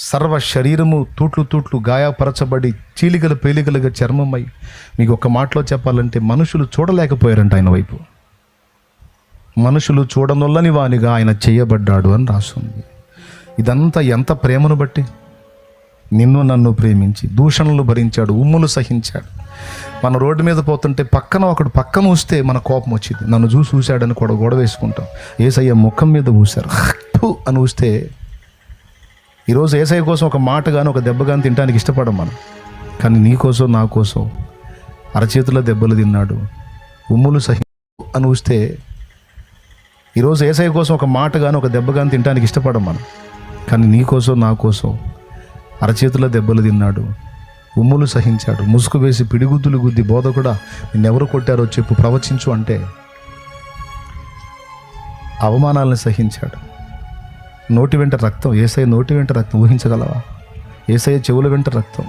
సర్వ శరీరము తూట్లు తూట్లు గాయపరచబడి చీలికలు పేలికలుగా చర్మమై, మీకు ఒక మాటలో చెప్పాలంటే మనుషులు చూడలేకపోయారంట ఆయన వైపు. మనుషులు చూడనొల్లని వానిగా ఆయన చేయబడ్డాడు అని రాస్తుంది. ఇదంతా ఎంత ప్రేమను బట్టి, నిన్ను నన్ను ప్రేమించి దూషణలు భరించాడు, ఉమ్ములు సహించాడు. మన రోడ్డు మీద పోతుంటే ఒకడు పక్కన ఊస్తే మన కోపం వచ్చింది. నన్ను చూశాడని కూడా గొడవ వేసుకుంటాం. యేసయ్య ముఖం మీద ఊశారు అని ఊస్తే, ఈరోజు యేసయ్య కోసం ఒక మాట కానీ ఒక దెబ్బ కానీ తినడానికి ఇష్టపడం మనం. కానీ నీ కోసం నా కోసం అరచేతుల దెబ్బలు తిన్నాడు, ఉమ్ములు అని ఊస్తే, ఈరోజు యేసయ్య కోసం ఒక మాట కానీ ఒక దెబ్బ కానీ తినడానికి ఇష్టపడం మనం. కానీ నీ కోసం నా కోసం అరచేతుల దెబ్బలు తిన్నాడు, ఉమ్ములు సహించాడు, ముసుగు వేసి పిడిగుద్దులు గుద్ది బోధకుడా నిన్నెవరు కొట్టారో చెప్పు, ప్రవచించు అంటే అవమానాలను సహించాడు. నోటి వెంట రక్తం, యేసయ్య నోటి వెంట రక్తం ఊహించగలవా? యేసయ్య చెవుల వెంట రక్తం,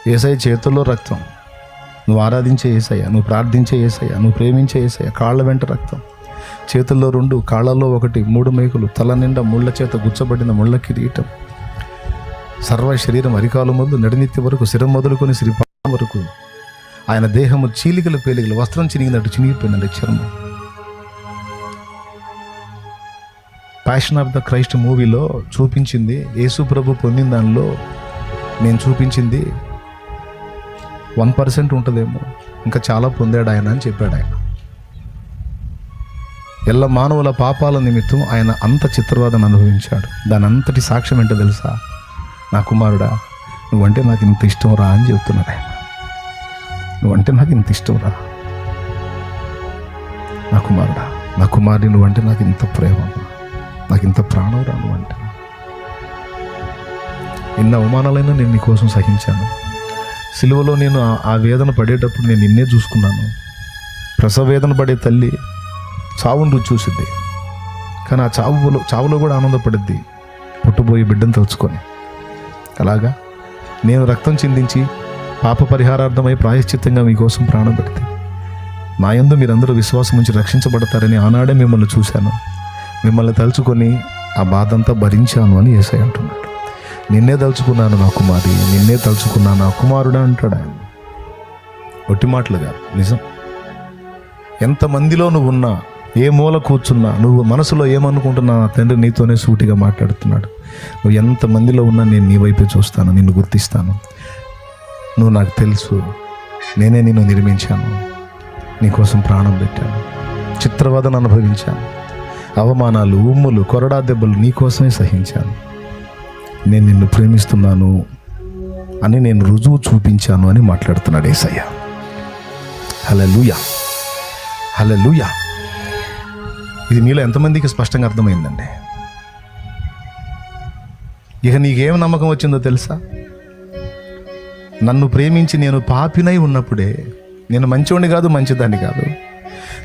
యేసయ్య చేతుల్లో రక్తం. నువ్వు ఆరాధించే యేసయ్య, నువ్వు ప్రార్థించే యేసయ్య, నువ్వు ప్రేమించే యేసయ్య కాళ్ళ వెంట రక్తం, చేతుల్లో 2, కాళ్ళల్లో 1, 3 మేకులు, తల నిండా ముళ్ళ చేత గుచ్చబడిన ముళ్ళ కిరీటం, సర్వ శరీరం అరికాలు మొదలు నడినెత్తి వరకు, శిరం మొదలుకొని శ్రీపాదం వరకు ఆయన దేహము చీలికలు పేలికలు, వస్త్రం చినిగినట్టు చినిగిపోయిందండి చర్మం. ప్యాషన్ ఆఫ్ ద క్రైస్ట్ మూవీలో చూపించింది, యేసు ప్రభు పొందిన దానిలో నేను చూపించింది 1% ఉంటుందేమో, ఇంకా చాలా పొందాడు ఆయన అని చెప్పాడు ఆయన. ఎల్ల మానవుల పాపాల నిమిత్తం ఆయన అంత చిత్రవాదం అనుభవించాడు. దాని అంతటి సాక్ష్యం ఏంటో తెలుసా? నా కుమారుడా, నువ్వంటే నాకు ఇంత ఇష్టం రా అని చెప్తున్నాడు ఆయన. నువ్వంటే నాకు ఇంత ఇష్టం రా నా కుమారుడా, నా కుమారుడి, నువ్వంటే నాకు ఇంత ప్రేమ, నాకు ఇంత ప్రాణం రా నువ్వంటే. ఎన్ని అవమానాలైనా నేను నీకోసం సహించాను. సిలువలో నేను ఆ వేదన పడేటప్పుడు నేను నిన్నే చూసుకున్నాను. ప్రసవ వేదన పడే తల్లి చావును రుచి చూసిద్ది, కానీ ఆ చావులో కూడా ఆనందపడిద్ది పుట్టబోయే బిడ్డను తలుచుకొని. అలాగా నేను రక్తం చిందించి పాప పరిహారార్థమై ప్రాయశ్చిత్తంగా మీకోసం ప్రాణం పెడితే, నా యందు మీరందరూ విశ్వాసం నుంచి రక్షించబడతారని ఆనాడే మిమ్మల్ని చూశాను, మిమ్మల్ని తలుచుకొని ఆ బాధ అంతా భరించాను అని యేసయ్య అంటున్నాడు. నిన్నే తలుచుకున్నాను నా కుమారి, నిన్నే తలుచుకున్నాను నా కుమారుడా అంటాడు ఆయన. ఒట్టి మాటలుగా నిజం. ఎంతమందిలో నువ్వు ఉన్నా, ఏ మూల కూర్చున్నా, నువ్వు మనసులో ఏమనుకుంటున్నా నా తండ్రి నీతోనే సూటిగా మాట్లాడుతున్నాడు. నువ్వు ఎంతమందిలో ఉన్నా నేను నీ వైపే చూస్తాను, నిన్ను గుర్తిస్తాను. నువ్వు నాకు తెలుసు, నేనే నిన్ను నిర్మించాను, నీకోసం ప్రాణం పెట్టాను, చిత్రవదన అనుభవించాను, అవమానాలు, ఉమ్ములు, కొరడా దెబ్బలు నీకోసమే సహించాను. నేను నిన్ను ప్రేమిస్తున్నాను అని నేను రుజువు చూపించాను అని మాట్లాడుతున్నాడు యేసయ్య. హల్లెలూయా, హల్లెలూయా. ఇది మీలో ఎంతమందికి స్పష్టంగా అర్థమైందండి? ఇక నీకేం నమ్మకం వచ్చిందో తెలుసా? నన్ను ప్రేమించి నేను పాపినై ఉన్నప్పుడే, నేను మంచివాడిని కాదు, మంచిదాన్ని కాదు,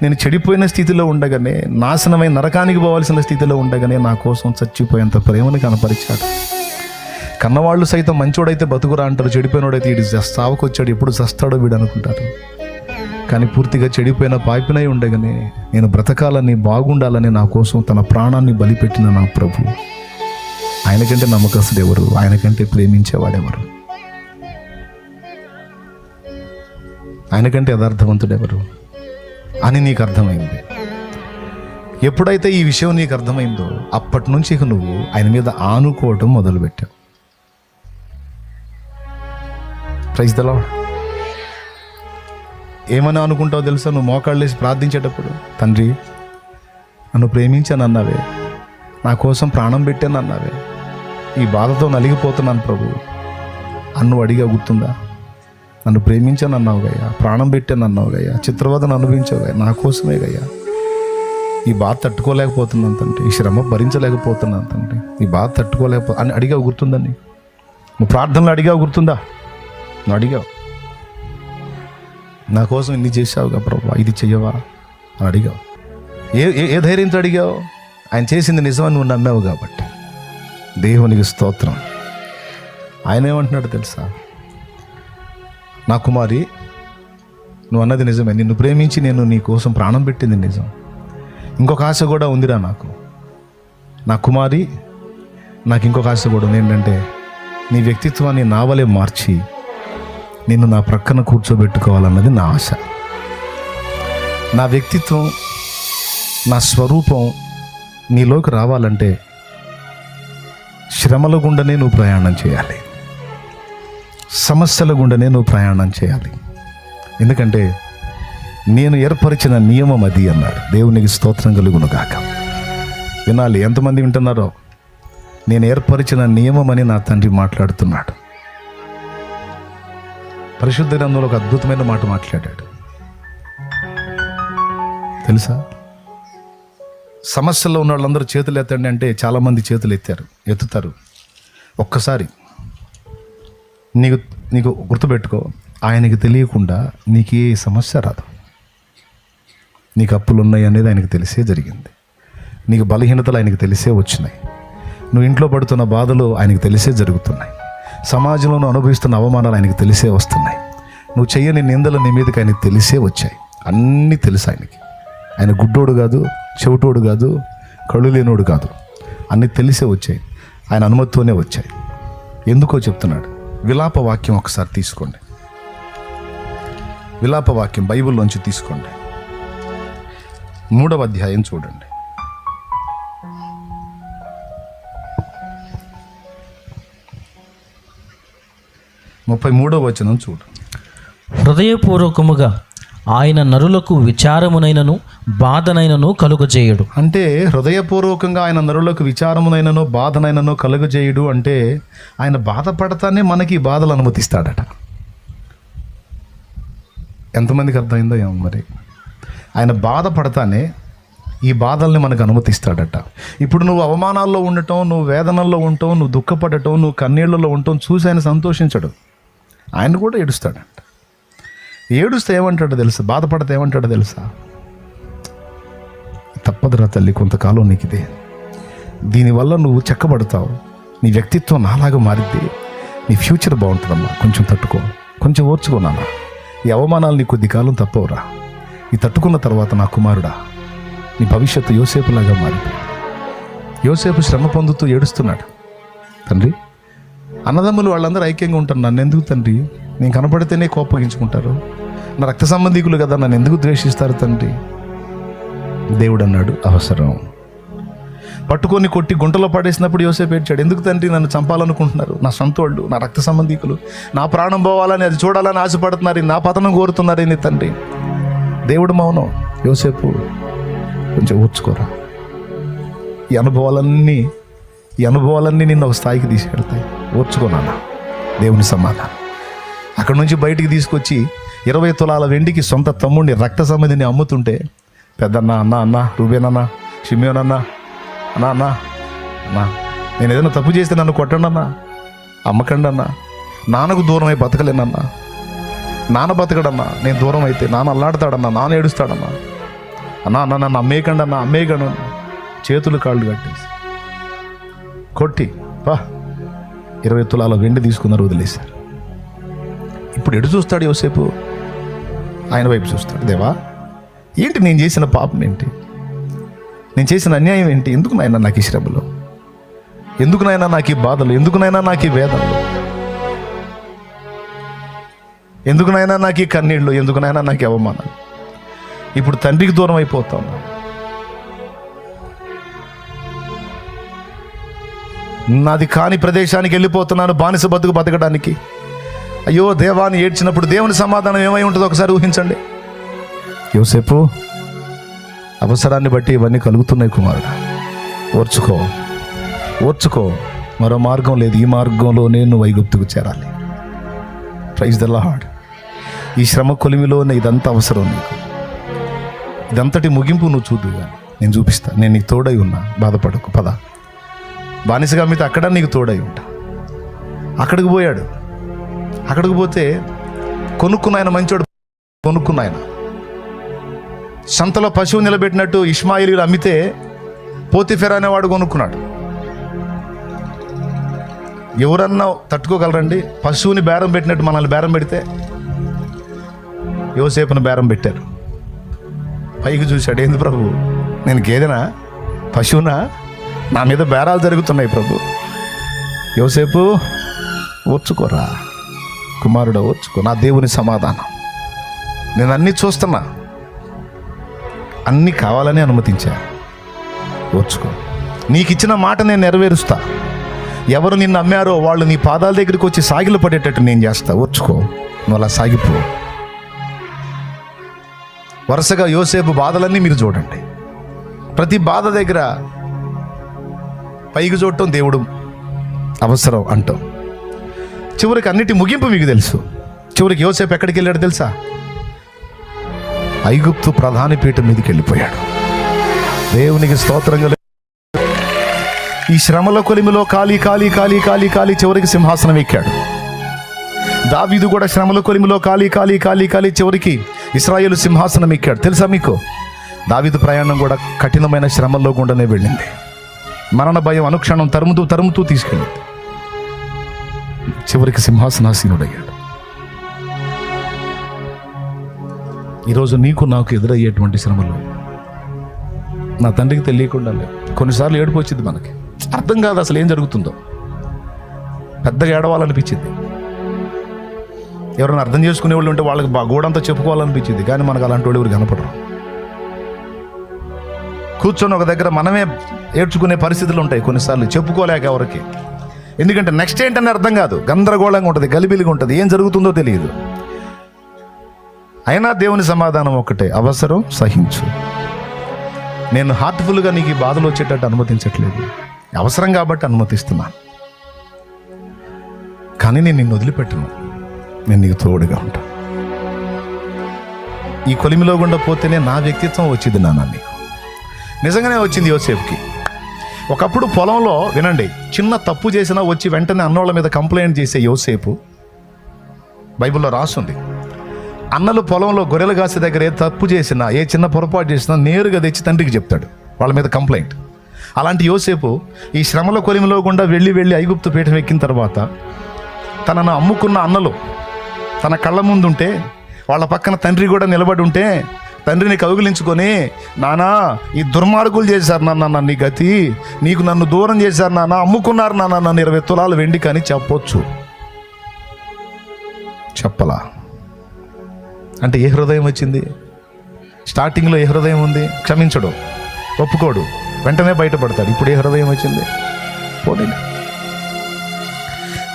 నేను చెడిపోయిన స్థితిలో ఉండగానే, నాశనమై నరకానికి పోవాల్సిన స్థితిలో ఉండగానే నా కోసం చచ్చిపోయేంత ప్రేమను కనపరిచాడు. కన్నవాళ్ళు సైతం మంచోడైతే బతుకురా అంటారు, చెడిపోయినోడైతే వీడు సావుకొచ్చాడు, ఎప్పుడు చస్తాడో వీడు అనుకుంటారు. కానీ పూర్తిగా చెడిపోయిన పాపినై ఉండగానే నేను బ్రతకాలని, బాగుండాలని నా కోసం తన ప్రాణాన్ని బలిపెట్టిన నా ప్రభు, ఆయనకంటే నమ్మకస్తుడు ఎవరు? ఆయనకంటే ప్రేమించేవాడెవరు? ఆయనకంటే యథార్థవంతుడు ఎవరు అని నీకు అర్థమైంది. ఎప్పుడైతే ఈ విషయం నీకు అర్థమైందో అప్పటి నుంచి ఇక నువ్వు ఆయన మీద ఆనుకోవటం మొదలుపెట్టావు. Praise the Lord. ఏమని అనుకుంటావు తెలుసా? నువ్వు మోకాళ్ళు వేసి ప్రార్థించేటప్పుడు, తండ్రి నన్ను ప్రేమించాను అన్నావే, నా కోసం ప్రాణం పెట్టాను అన్నావే, ఈ బాధతో నలిగిపోతున్నాను ప్రభు అన్ను అడిగా గుర్తుందా? నన్ను ప్రేమించాను అన్నావు గయ్యా, ప్రాణం పెట్టాను అన్నావు గయ్యా, చిత్రవదను అనుభవించావు గయ్యా, నా కోసమే గయ్యా. ఈ బాధ తట్టుకోలేకపోతున్నాను తండ్రి, ఈ శ్రమ భరించలేకపోతున్నాను తండ్రి, ఈ బాధ అని అడిగావు గుర్తుందని? నువ్వు ప్రార్థనలు అడిగావు గుర్తుందా? నువ్వు అడిగావు, నా కోసం ఇన్ని చేసావుగా ప్రభా, ఇది చెయ్యవా అని అడిగావు. ఏ ధైర్యంతో అడిగావు? ఆయన చేసింది నిజమని నువ్వు నమ్మావు కాబట్టి. దేవునికి స్తోత్రం. ఆయన ఏమంటున్నాడు తెలుసా? నా కుమారి, నువ్వు అన్నది నిజమే, నిన్ను ప్రేమించి నేను నీ కోసం ప్రాణం పెట్టింది నిజం. ఇంకొక ఆశ కూడా ఉందిరా నాకు. నా కుమారి, నాకు ఇంకొక ఆశ కూడా ఉంది, ఏంటంటే నీ వ్యక్తిత్వాన్ని నా వలె మార్చి నిన్ను నా ప్రక్కన కూర్చోబెట్టుకోవాలన్నది నా ఆశ. నా వ్యక్తిత్వం, నా స్వరూపం నీలోకి రావాలంటే శ్రమల గుండనే నువ్వు ప్రయాణం చేయాలి, సమస్యల గుండనే నువ్వు ప్రయాణం చేయాలి. ఎందుకంటే నేను ఏర్పరిచిన నియమం అది అన్నాడు. దేవునికి స్తోత్రం కలుగును గాక. వినాలి, ఎంతమంది వింటున్నారో? నేను ఏర్పరిచిన నియమం అని నా తండ్రి మాట్లాడుతున్నాడు. పరిశుద్ధ గ్రంథంలో ఒక అద్భుతమైన మాట మాట్లాడాడు తెలుసా? సమస్యల్లో ఉన్న వాళ్ళందరూ చేతులు ఎత్తండి అంటే చాలామంది చేతులు ఎత్తుతారు. ఒక్కసారి నీకు గుర్తుపెట్టుకో, ఆయనకి తెలియకుండా నీకు ఏ సమస్య రాదు. నీకు అప్పులు ఉన్నాయి అనేది ఆయనకు తెలిసే జరిగింది. నీకు బలహీనతలు ఆయనకు తెలిసే వచ్చినాయి. నువ్వు ఇంట్లో పడుతున్న బాధలు ఆయనకు తెలిసే జరుగుతున్నాయి. సమాజంలో నువ్వు అనుభవిస్తున్న అవమానాలు ఆయనకు తెలిసే వస్తున్నాయి. నువ్వు చెయ్యని నిందలు నీ మీదకి ఆయనకు తెలిసే వచ్చాయి. అన్నీ తెలుసు ఆయనకి. ఆయన గుడ్డోడు కాదు, చెవిటోడు కాదు, కళ్ళు లేనోడు కాదు. అన్నీ తెలిసే వచ్చాయి, ఆయన అనుమతితోనే వచ్చాయి. ఎందుకో చెప్తున్నాడు. విలాప వాక్యం ఒకసారి తీసుకోండి. విలాప వాక్యం బైబిల్లోంచి తీసుకోండి. 3వ అధ్యాయం చూడండి. 33వ వచనం చూడు. హృదయపూర్వకముగా ఆయన నరులకు విచారమునైనను బాధనైనను కలుగజేయుడు. అంటే హృదయపూర్వకంగా ఆయన నరులకు విచారమునైనను బాధనైనను కలుగజేయుడు అంటే ఆయన బాధపడతానే మనకి ఈ బాధలు అనుమతిస్తాడట. ఎంతమందికి అర్థమైందో ఏమో మరి. ఆయన బాధపడతానే ఈ బాధల్ని మనకు అనుమతిస్తాడట. ఇప్పుడు నువ్వు అవమానాల్లో ఉండటం, నువ్వు వేదనల్లో ఉండటం, నువ్వు దుఃఖపడటం, నువ్వు కన్నీళ్లలో ఉండటం చూసి ఆయన సంతోషించడు. ఆయన కూడా ఏడుస్తాడంట. ఏడుస్తే ఏమంటాడో తెలుసా? బాధపడితే ఏమంటాడో తెలుసా? తప్పదురా తల్లి, కొంతకాలం నీకు ఇదే. దీనివల్ల నువ్వు చెక్కబడతావు, నీ వ్యక్తిత్వం నాలాగా మారిద్ది, నీ ఫ్యూచర్ బాగుంటుందమ్మా, కొంచెం తట్టుకో, కొంచెం ఓర్చుకో నాన్న. ఈ అవమానాలు నీ కొద్ది కాలం తప్పవురా. ఈ తట్టుకున్న తర్వాత నా కుమారుడా, నీ భవిష్యత్తు యోసేపులాగా మారిపోయింది. యోసేపు శ్రమ పొందుతూ ఏడుస్తున్నాడు. తండ్రి, అన్నదమ్ములు వాళ్ళందరూ ఐక్యంగా ఉంటారు, నన్ను ఎందుకు తండ్రి? నేను కనపడితేనే కోపగించుకుంటారు, నా రక్త సంబంధికులు కదా, నన్ను ఎందుకు ద్వేషిస్తారు తండ్రి? దేవుడు అన్నాడు, అవసరం. పట్టుకొని కొట్టి గుంటలో పడేసినప్పుడు యోసేపు ఏడ్చాడు. ఎందుకు తండ్రి నన్ను చంపాలనుకుంటున్నారు? నా సొంత వాళ్ళు, నా రక్త సంబంధికులు, నా ప్రాణం పోవాలని, అది చూడాలని ఆశపడుతున్నారు, నా పతనం కోరుతున్నారు ఏంది తండ్రి? దేవుడు మౌనం. యోసేపు, కొంచెం ఓర్చుకోరా. ఈ అనుభవాలన్నీ నిన్ను ఒక స్థాయికి తీసుకెళ్తాయి. ఓర్చుకోనాన్న. దేవుని సమాధానం. అక్కడ నుంచి బయటికి తీసుకొచ్చి 20 తులాల వెండికి సొంత తమ్ముడిని, రక్త సంబంధిని అమ్ముతుంటే పెద్దన్న, అన్న రూబేనన్నా, షిమియోనన్నా, అన్నా నేను ఏదైనా తప్పు చేస్తే నన్ను కొట్టండి అన్నా, అమ్మకండి అన్నా, నాన్నకు దూరం అయి బతకలేనన్నా, నాన్న బతకడన్నా, నేను దూరం అయితే నాన్న అల్లాడతాడన్నా, నాన్న ఏడుస్తాడన్నా, అన్నా నన్ను అమ్మేయకండి అన్నా, అమ్మేయకండి, చేతులు కాళ్ళు కట్టేసి కొట్టి 20 తులాల వెండి తీసుకున్నారు, వదిలేశారు. ఇప్పుడు ఎటు చూస్తాడు యోసేపు? ఆయన వైపు చూస్తాడు. దేవా, ఏంటి నేను చేసిన పాపం ఏంటి? నేను చేసిన అన్యాయం ఏంటి? ఎందుకు నాయనా నాకు ఈ శ్రమలు? ఎందుకు నాయనా నాకు ఈ బాధలు? ఎందుకు నాయనా నాకు ఈ వేదనలు? ఎందుకు నాయనా నాకు ఈ కన్నీళ్ళు? ఎందుకు నాయనా నాకు ఈ అవమానాలు? ఇప్పుడు తండ్రికి దూరం అయిపోతాను. నాది కాని ప్రదేశానికి వెళ్ళిపోతున్నాను, బానిస బతుకు బతకడానికి. అయ్యో దేవాన్ని ఏడ్చినప్పుడు దేవుని సమాధానం ఏమై ఉంటుందో ఒకసారి ఊహించండి. యోసేపు, అవసరాన్ని బట్టి ఇవన్నీ కలుగుతున్నాయి కుమారుడా, ఓర్చుకో, మరో మార్గం లేదు, ఈ మార్గంలోనే నువ్వు ఐగుప్తుకు చేరాలి. Praise the Lord. ఈ శ్రమ కొలిమిలోనే ఇదంతా అవసరం నీకు. ఇదంతటి ముగింపు నువ్వు చూద్దుగా, నేను చూపిస్తా. నేను నీకు తోడై ఉన్నా, బాధపడకు, పద. బానిసగా మీతో అక్కడ నీకు తోడై ఉంటా. అక్కడికి పోయాడు. అక్కడికి పోతే కొనుక్కున్నాయన, మంచోడు కొనుక్కున్నాయన. సంతలో పశువు నిలబెట్టినట్టు ఇష్మాయిలీలు అమ్మితే పోతిఫెర అనేవాడు కొనుక్కున్నాడు. ఎవరన్నా తట్టుకోగలరండి? పశువుని బేరం పెట్టినట్టు మనల్ని బేరం పెడితే? యోసేపును బేరం పెట్టారు. పైకి చూశాడు, ఏంది ప్రభు, నేను గేదెనా, పశువునా? నా మీద బేరాలు జరుగుతున్నాయి ప్రభు, యోసేపు ఓర్చుకోరా కుమారుడు, ఓర్చుకో. నా దేవుని సమాధానం, నేను అన్నీ చూస్తున్నా, అన్నీ కావాలని అనుమతించా, ఓర్చుకో. నీకు ఇచ్చిన మాట నేను నెరవేరుస్తా. ఎవరు నిన్ను అమ్మారో వాళ్ళు నీ పాదాల దగ్గరికి వచ్చి సాగిలు పడేటట్టు నేను చేస్తా, ఓర్చుకో. నువ్వు అలా సాగిపో. వరుసగా యోసేపు బాధలన్నీ మీరు చూడండి. ప్రతి బాధ దగ్గర పైకి చూడటం దేవుడు అవసరం అంటాం. చివరికి అన్నిటి ముగింపు మీకు తెలుసు. చివరికి యోసేపు ఎక్కడికి వెళ్ళాడు తెలుసా? ఐగుప్తు ప్రధాని పీఠం మీదకి వెళ్ళిపోయాడు. దేవునికి స్తోత్రంగా. ఈ శ్రమల కొలిమిలో కాలి కాలి కాలి కాలి కాలి చివరికి సింహాసనం ఎక్కాడు. దావీదు కూడా శ్రమల కొలిమిలో కాలి కాలి కాలి కాలి చివరికి ఇశ్రాయేలు సింహాసనం ఎక్కాడు. తెలుసా మీకు? దావీదు ప్రయాణం కూడా కఠినమైన శ్రమల్లో గుండానే వెళ్ళింది. మరణ భయం అనుక్షణం తరుముతూ తరుముతూ తీసుకెళ్ళింది. చివరికి సింహాసనాసీనుడయ్యాడు. ఈరోజు నీకు నాకు ఎదురయ్యేటువంటి శ్రమలు నా తండ్రికి తెలియకుండా లేవు. కొన్నిసార్లు ఏడుపు వచ్చింది, మనకి అర్థం కాదు అసలు ఏం జరుగుతుందో. పెద్దగా ఏడవాలనిపించింది. ఎవరైనా అర్థం చేసుకునే వాళ్ళు ఉంటే వాళ్ళకి గోడంతా చెప్పుకోవాలనిపించింది. కానీ మనకు అలాంటి వాళ్ళు ఎవరు కనపడరు. కూర్చొని ఒక దగ్గర మనమే ఏడ్చుకునే పరిస్థితులు ఉంటాయి కొన్నిసార్లు, చెప్పుకోలేక ఎవరికి. ఎందుకంటే నెక్స్ట్ ఏంటని అర్థం కాదు, గందరగోళంగా ఉంటుంది, గలిబిలిగా ఉంటుంది, ఏం జరుగుతుందో తెలియదు. అయినా దేవుని సమాధానం ఒక్కటే, అవసరం సహించు. నేను హార్ట్ఫుల్గా నీకు ఈ బాధలు వచ్చేటట్టు అనుమతించట్లేదు, అవసరం కాబట్టి అనుమతిస్తున్నాను. కానీ నేను నిన్ను వదిలిపెట్టను, నేను నీకు తోడుగా ఉంటాను. ఈ కొలిమిలో గుండా పోతేనే నా వ్యక్తిత్వం వచ్చింది నాన్న. నీకు నిజంగానే వచ్చింది యోసేపుకి. ఒకప్పుడు పొలంలో, వినండి, చిన్న తప్పు చేసినా వచ్చి వెంటనే అన్నోళ్ళ మీద కంప్లైంట్ చేసే యోసేపు బైబిల్లో రాసుంది. అన్నలు పొలంలో గొర్రెలు కాసే దగ్గర ఏ తప్పు చేసినా, ఏ చిన్న పొరపాటు చేసినా నేరుగా తెచ్చి తండ్రికి చెప్తాడు, వాళ్ళ మీద కంప్లైంట్. అలాంటి యోసేపు ఈ శ్రమల కొలిమిలో గుండా వెళ్ళి ఐగుప్తు పీఠం ఎక్కిన తర్వాత తనను అమ్ముకున్న అన్నలు తన కళ్ళ ముందుంటే, వాళ్ళ పక్కన తండ్రి కూడా నిలబడి ఉంటే తండ్రిని కౌగిలించుకొని, నానా ఈ దుర్మార్గులు చేశారు నాన్న, నీ గతి, నీకు నన్ను దూరం చేశారు నాన్న, అమ్ముకున్నారు నాన్న నన్ను 20 తులాలు వెండి కానీ చెప్పొచ్చు. చెప్పలా అంటే ఏ హృదయం వచ్చింది? స్టార్టింగ్లో ఏ హృదయం ఉంది? క్షమించడు, ఒప్పుకోడు, వెంటనే బయటపడతాడు. ఇప్పుడు ఏ హృదయం వచ్చింది? పోనీ.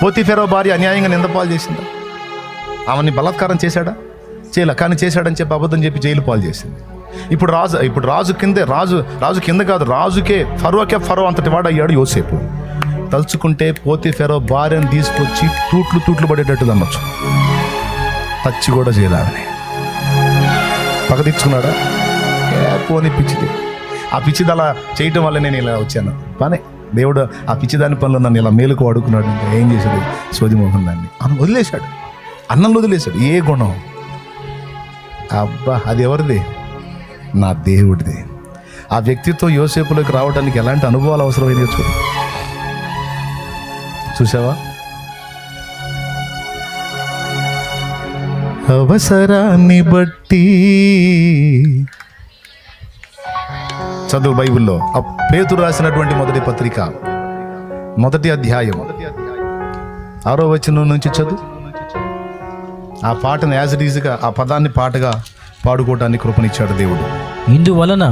పోతీఫెరో భార్య అన్యాయంగా నిందపాలు చేసిందా? ఆమెని బలాత్కారం చేశాడా? చేయలే. కానీ చేశాడని చెప్పి అబద్ధం చెప్పి జైలు పాలు చేసింది. ఇప్పుడు రాజు కింద కాదు, రాజుకే ఫరో అంతటి వాడు అయ్యాడు యోసేపు. తలుచుకుంటే పోతీఫెరో భార్యను తీసుకొచ్చి తూట్లు పడేటట్టు దమ్మచ్చు. టచ్ కూడా చేయలేదని పగ తెచ్చుకున్నాడా? పోనీ పిచ్చిది. ఆ పిచ్చిది అలా చేయటం వల్ల నేను ఇలా వచ్చాను. కానీ దేవుడు ఆ పిచ్చిదాని పనులు నన్ను ఇలా మేలుకు వాడుకున్నాడు. ఇంకా ఏం చేశాడు? సోదిమోహన్ దాన్ని వదిలేశాడు, అన్నంలో వదిలేశాడు. ఏ గుణం? అబ్బా, అది ఎవరిది? నా దేవుడిది. ఆ వ్యక్తిత్వం యోసేపులోకి రావడానికి ఎలాంటి అనుభవాలు అవసరమైనవి చూసావా? అవసరాన్ని బట్టి చదువు బైబిల్లో పేతురు రాసినటువంటి మొదటి పత్రిక 1వ అధ్యాయం 6వ వచనం నుంచి చదువు. ఆ పాటను యాజ్ ఇట్ ఈజ్గా, ఆ పదాన్ని పాటగా పాడుకోవటానికి కృపనిచ్చాడు దేవుడు. ఇందువలన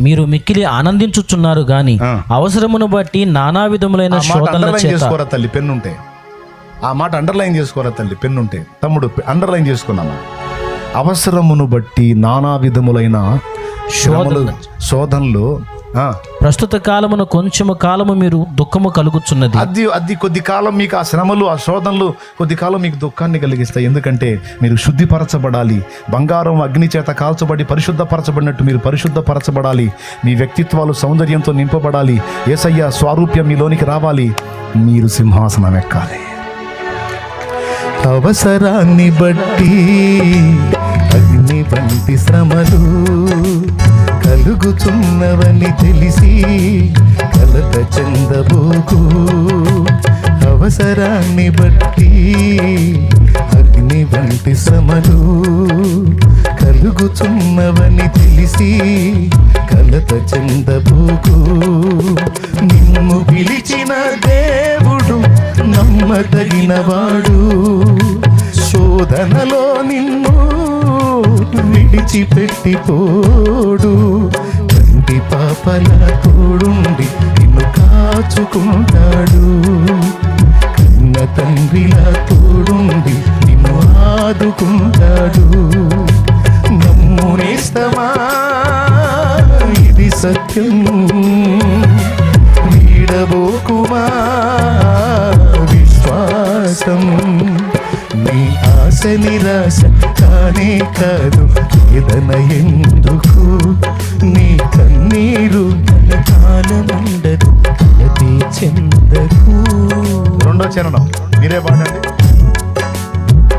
మీరు మిక్కిలి ఆనందించుచున్నారు గాని అవసరమును బట్టి నానా విధములైన శోధనల చేత. చేసుకోరా తల్లి, పెన్నుంటే ఆ మాట అండర్లైన్ చేసుకోరా తల్లి, పెన్నుంటే. తమ్ముడు అండర్లైన్ చేసుకున్నాను. అవసరమును బట్టి నానా విధములైన శోధనలు. ప్రస్తుత కాలమున కొంచెము కాలము మీరు దుఃఖము కలుగుచున్నది. అది కొద్ది కాలం మీకు ఆ శ్రమలు, ఆ శోధనలు కొద్ది కాలం మీకు దుఃఖాన్ని కలిగిస్తాయి. ఎందుకంటే మీరు శుద్ధిపరచబడాలి. బంగారం అగ్ని చేత కాల్చబడి పరిశుద్ధపరచబడినట్టు మీరు పరిశుద్ధపరచబడాలి. మీ వ్యక్తిత్వాలు సౌందర్యంతో నింపబడాలి. యేసయ్య స్వారూప్యం మీలోనికి రావాలి. మీరు సింహాసనం ఎక్కాలి. అవసరాన్ని బట్టి అగ్ని వంటి శ్రమలు కలుగుచున్నవని తెలిసి కలత చెందబోకు. అవసరాన్ని బట్టి అగ్ని వంటి శ్రమలు కలుగుచున్నవని తెలిసి కలత చెందబోకు. నిన్ను పిలిచిన దేవుడు నమ్మదగినవాడు, శోధనలో నిన్ను విడిచిపెట్టిపోడు. కంటి పాపల తోడుండి నిన్ను కాచుకుంటాడు, కన్న తండ్రిలా తోడుండి నిన్ను ఆదుకుంటాడు. నమ్మునేస్తమా ఇది సత్యం, వీడబోకుమా విశ్వాసం. నీ ఆశ నిరాశ కానే కాదు, వేదన ఎందుకు, నీ కన్నీరు కాలముండదు, కలతే చెందకు. రెండో చరణం మీరే పాడండి.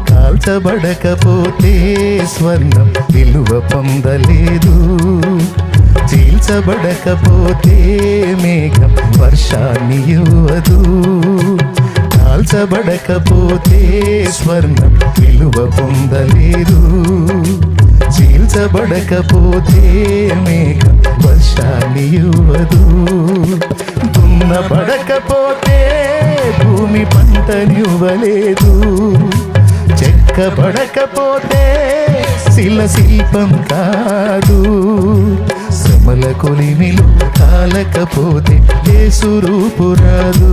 కాల్చబడకపోతే స్వర్ణం విలువ పొందలేదు, చీల్చబడకపోతే మేఘం వర్షాన్ని ఇవ్వదు. కాల్చబడకపోతే స్వర్ణం విలువ పొందలేదు, చీల్చబడకపోతే మేఘం వర్షాన్ని ఇవ్వదు. దున్నబడకపోతే భూమి పంటనివ్వలేదు, చెక్కబడకపోతే శిల శిల్పం కాదు. శ్రమల కొలిమిలు కాలకపోతే యేసు రూపు రాదు,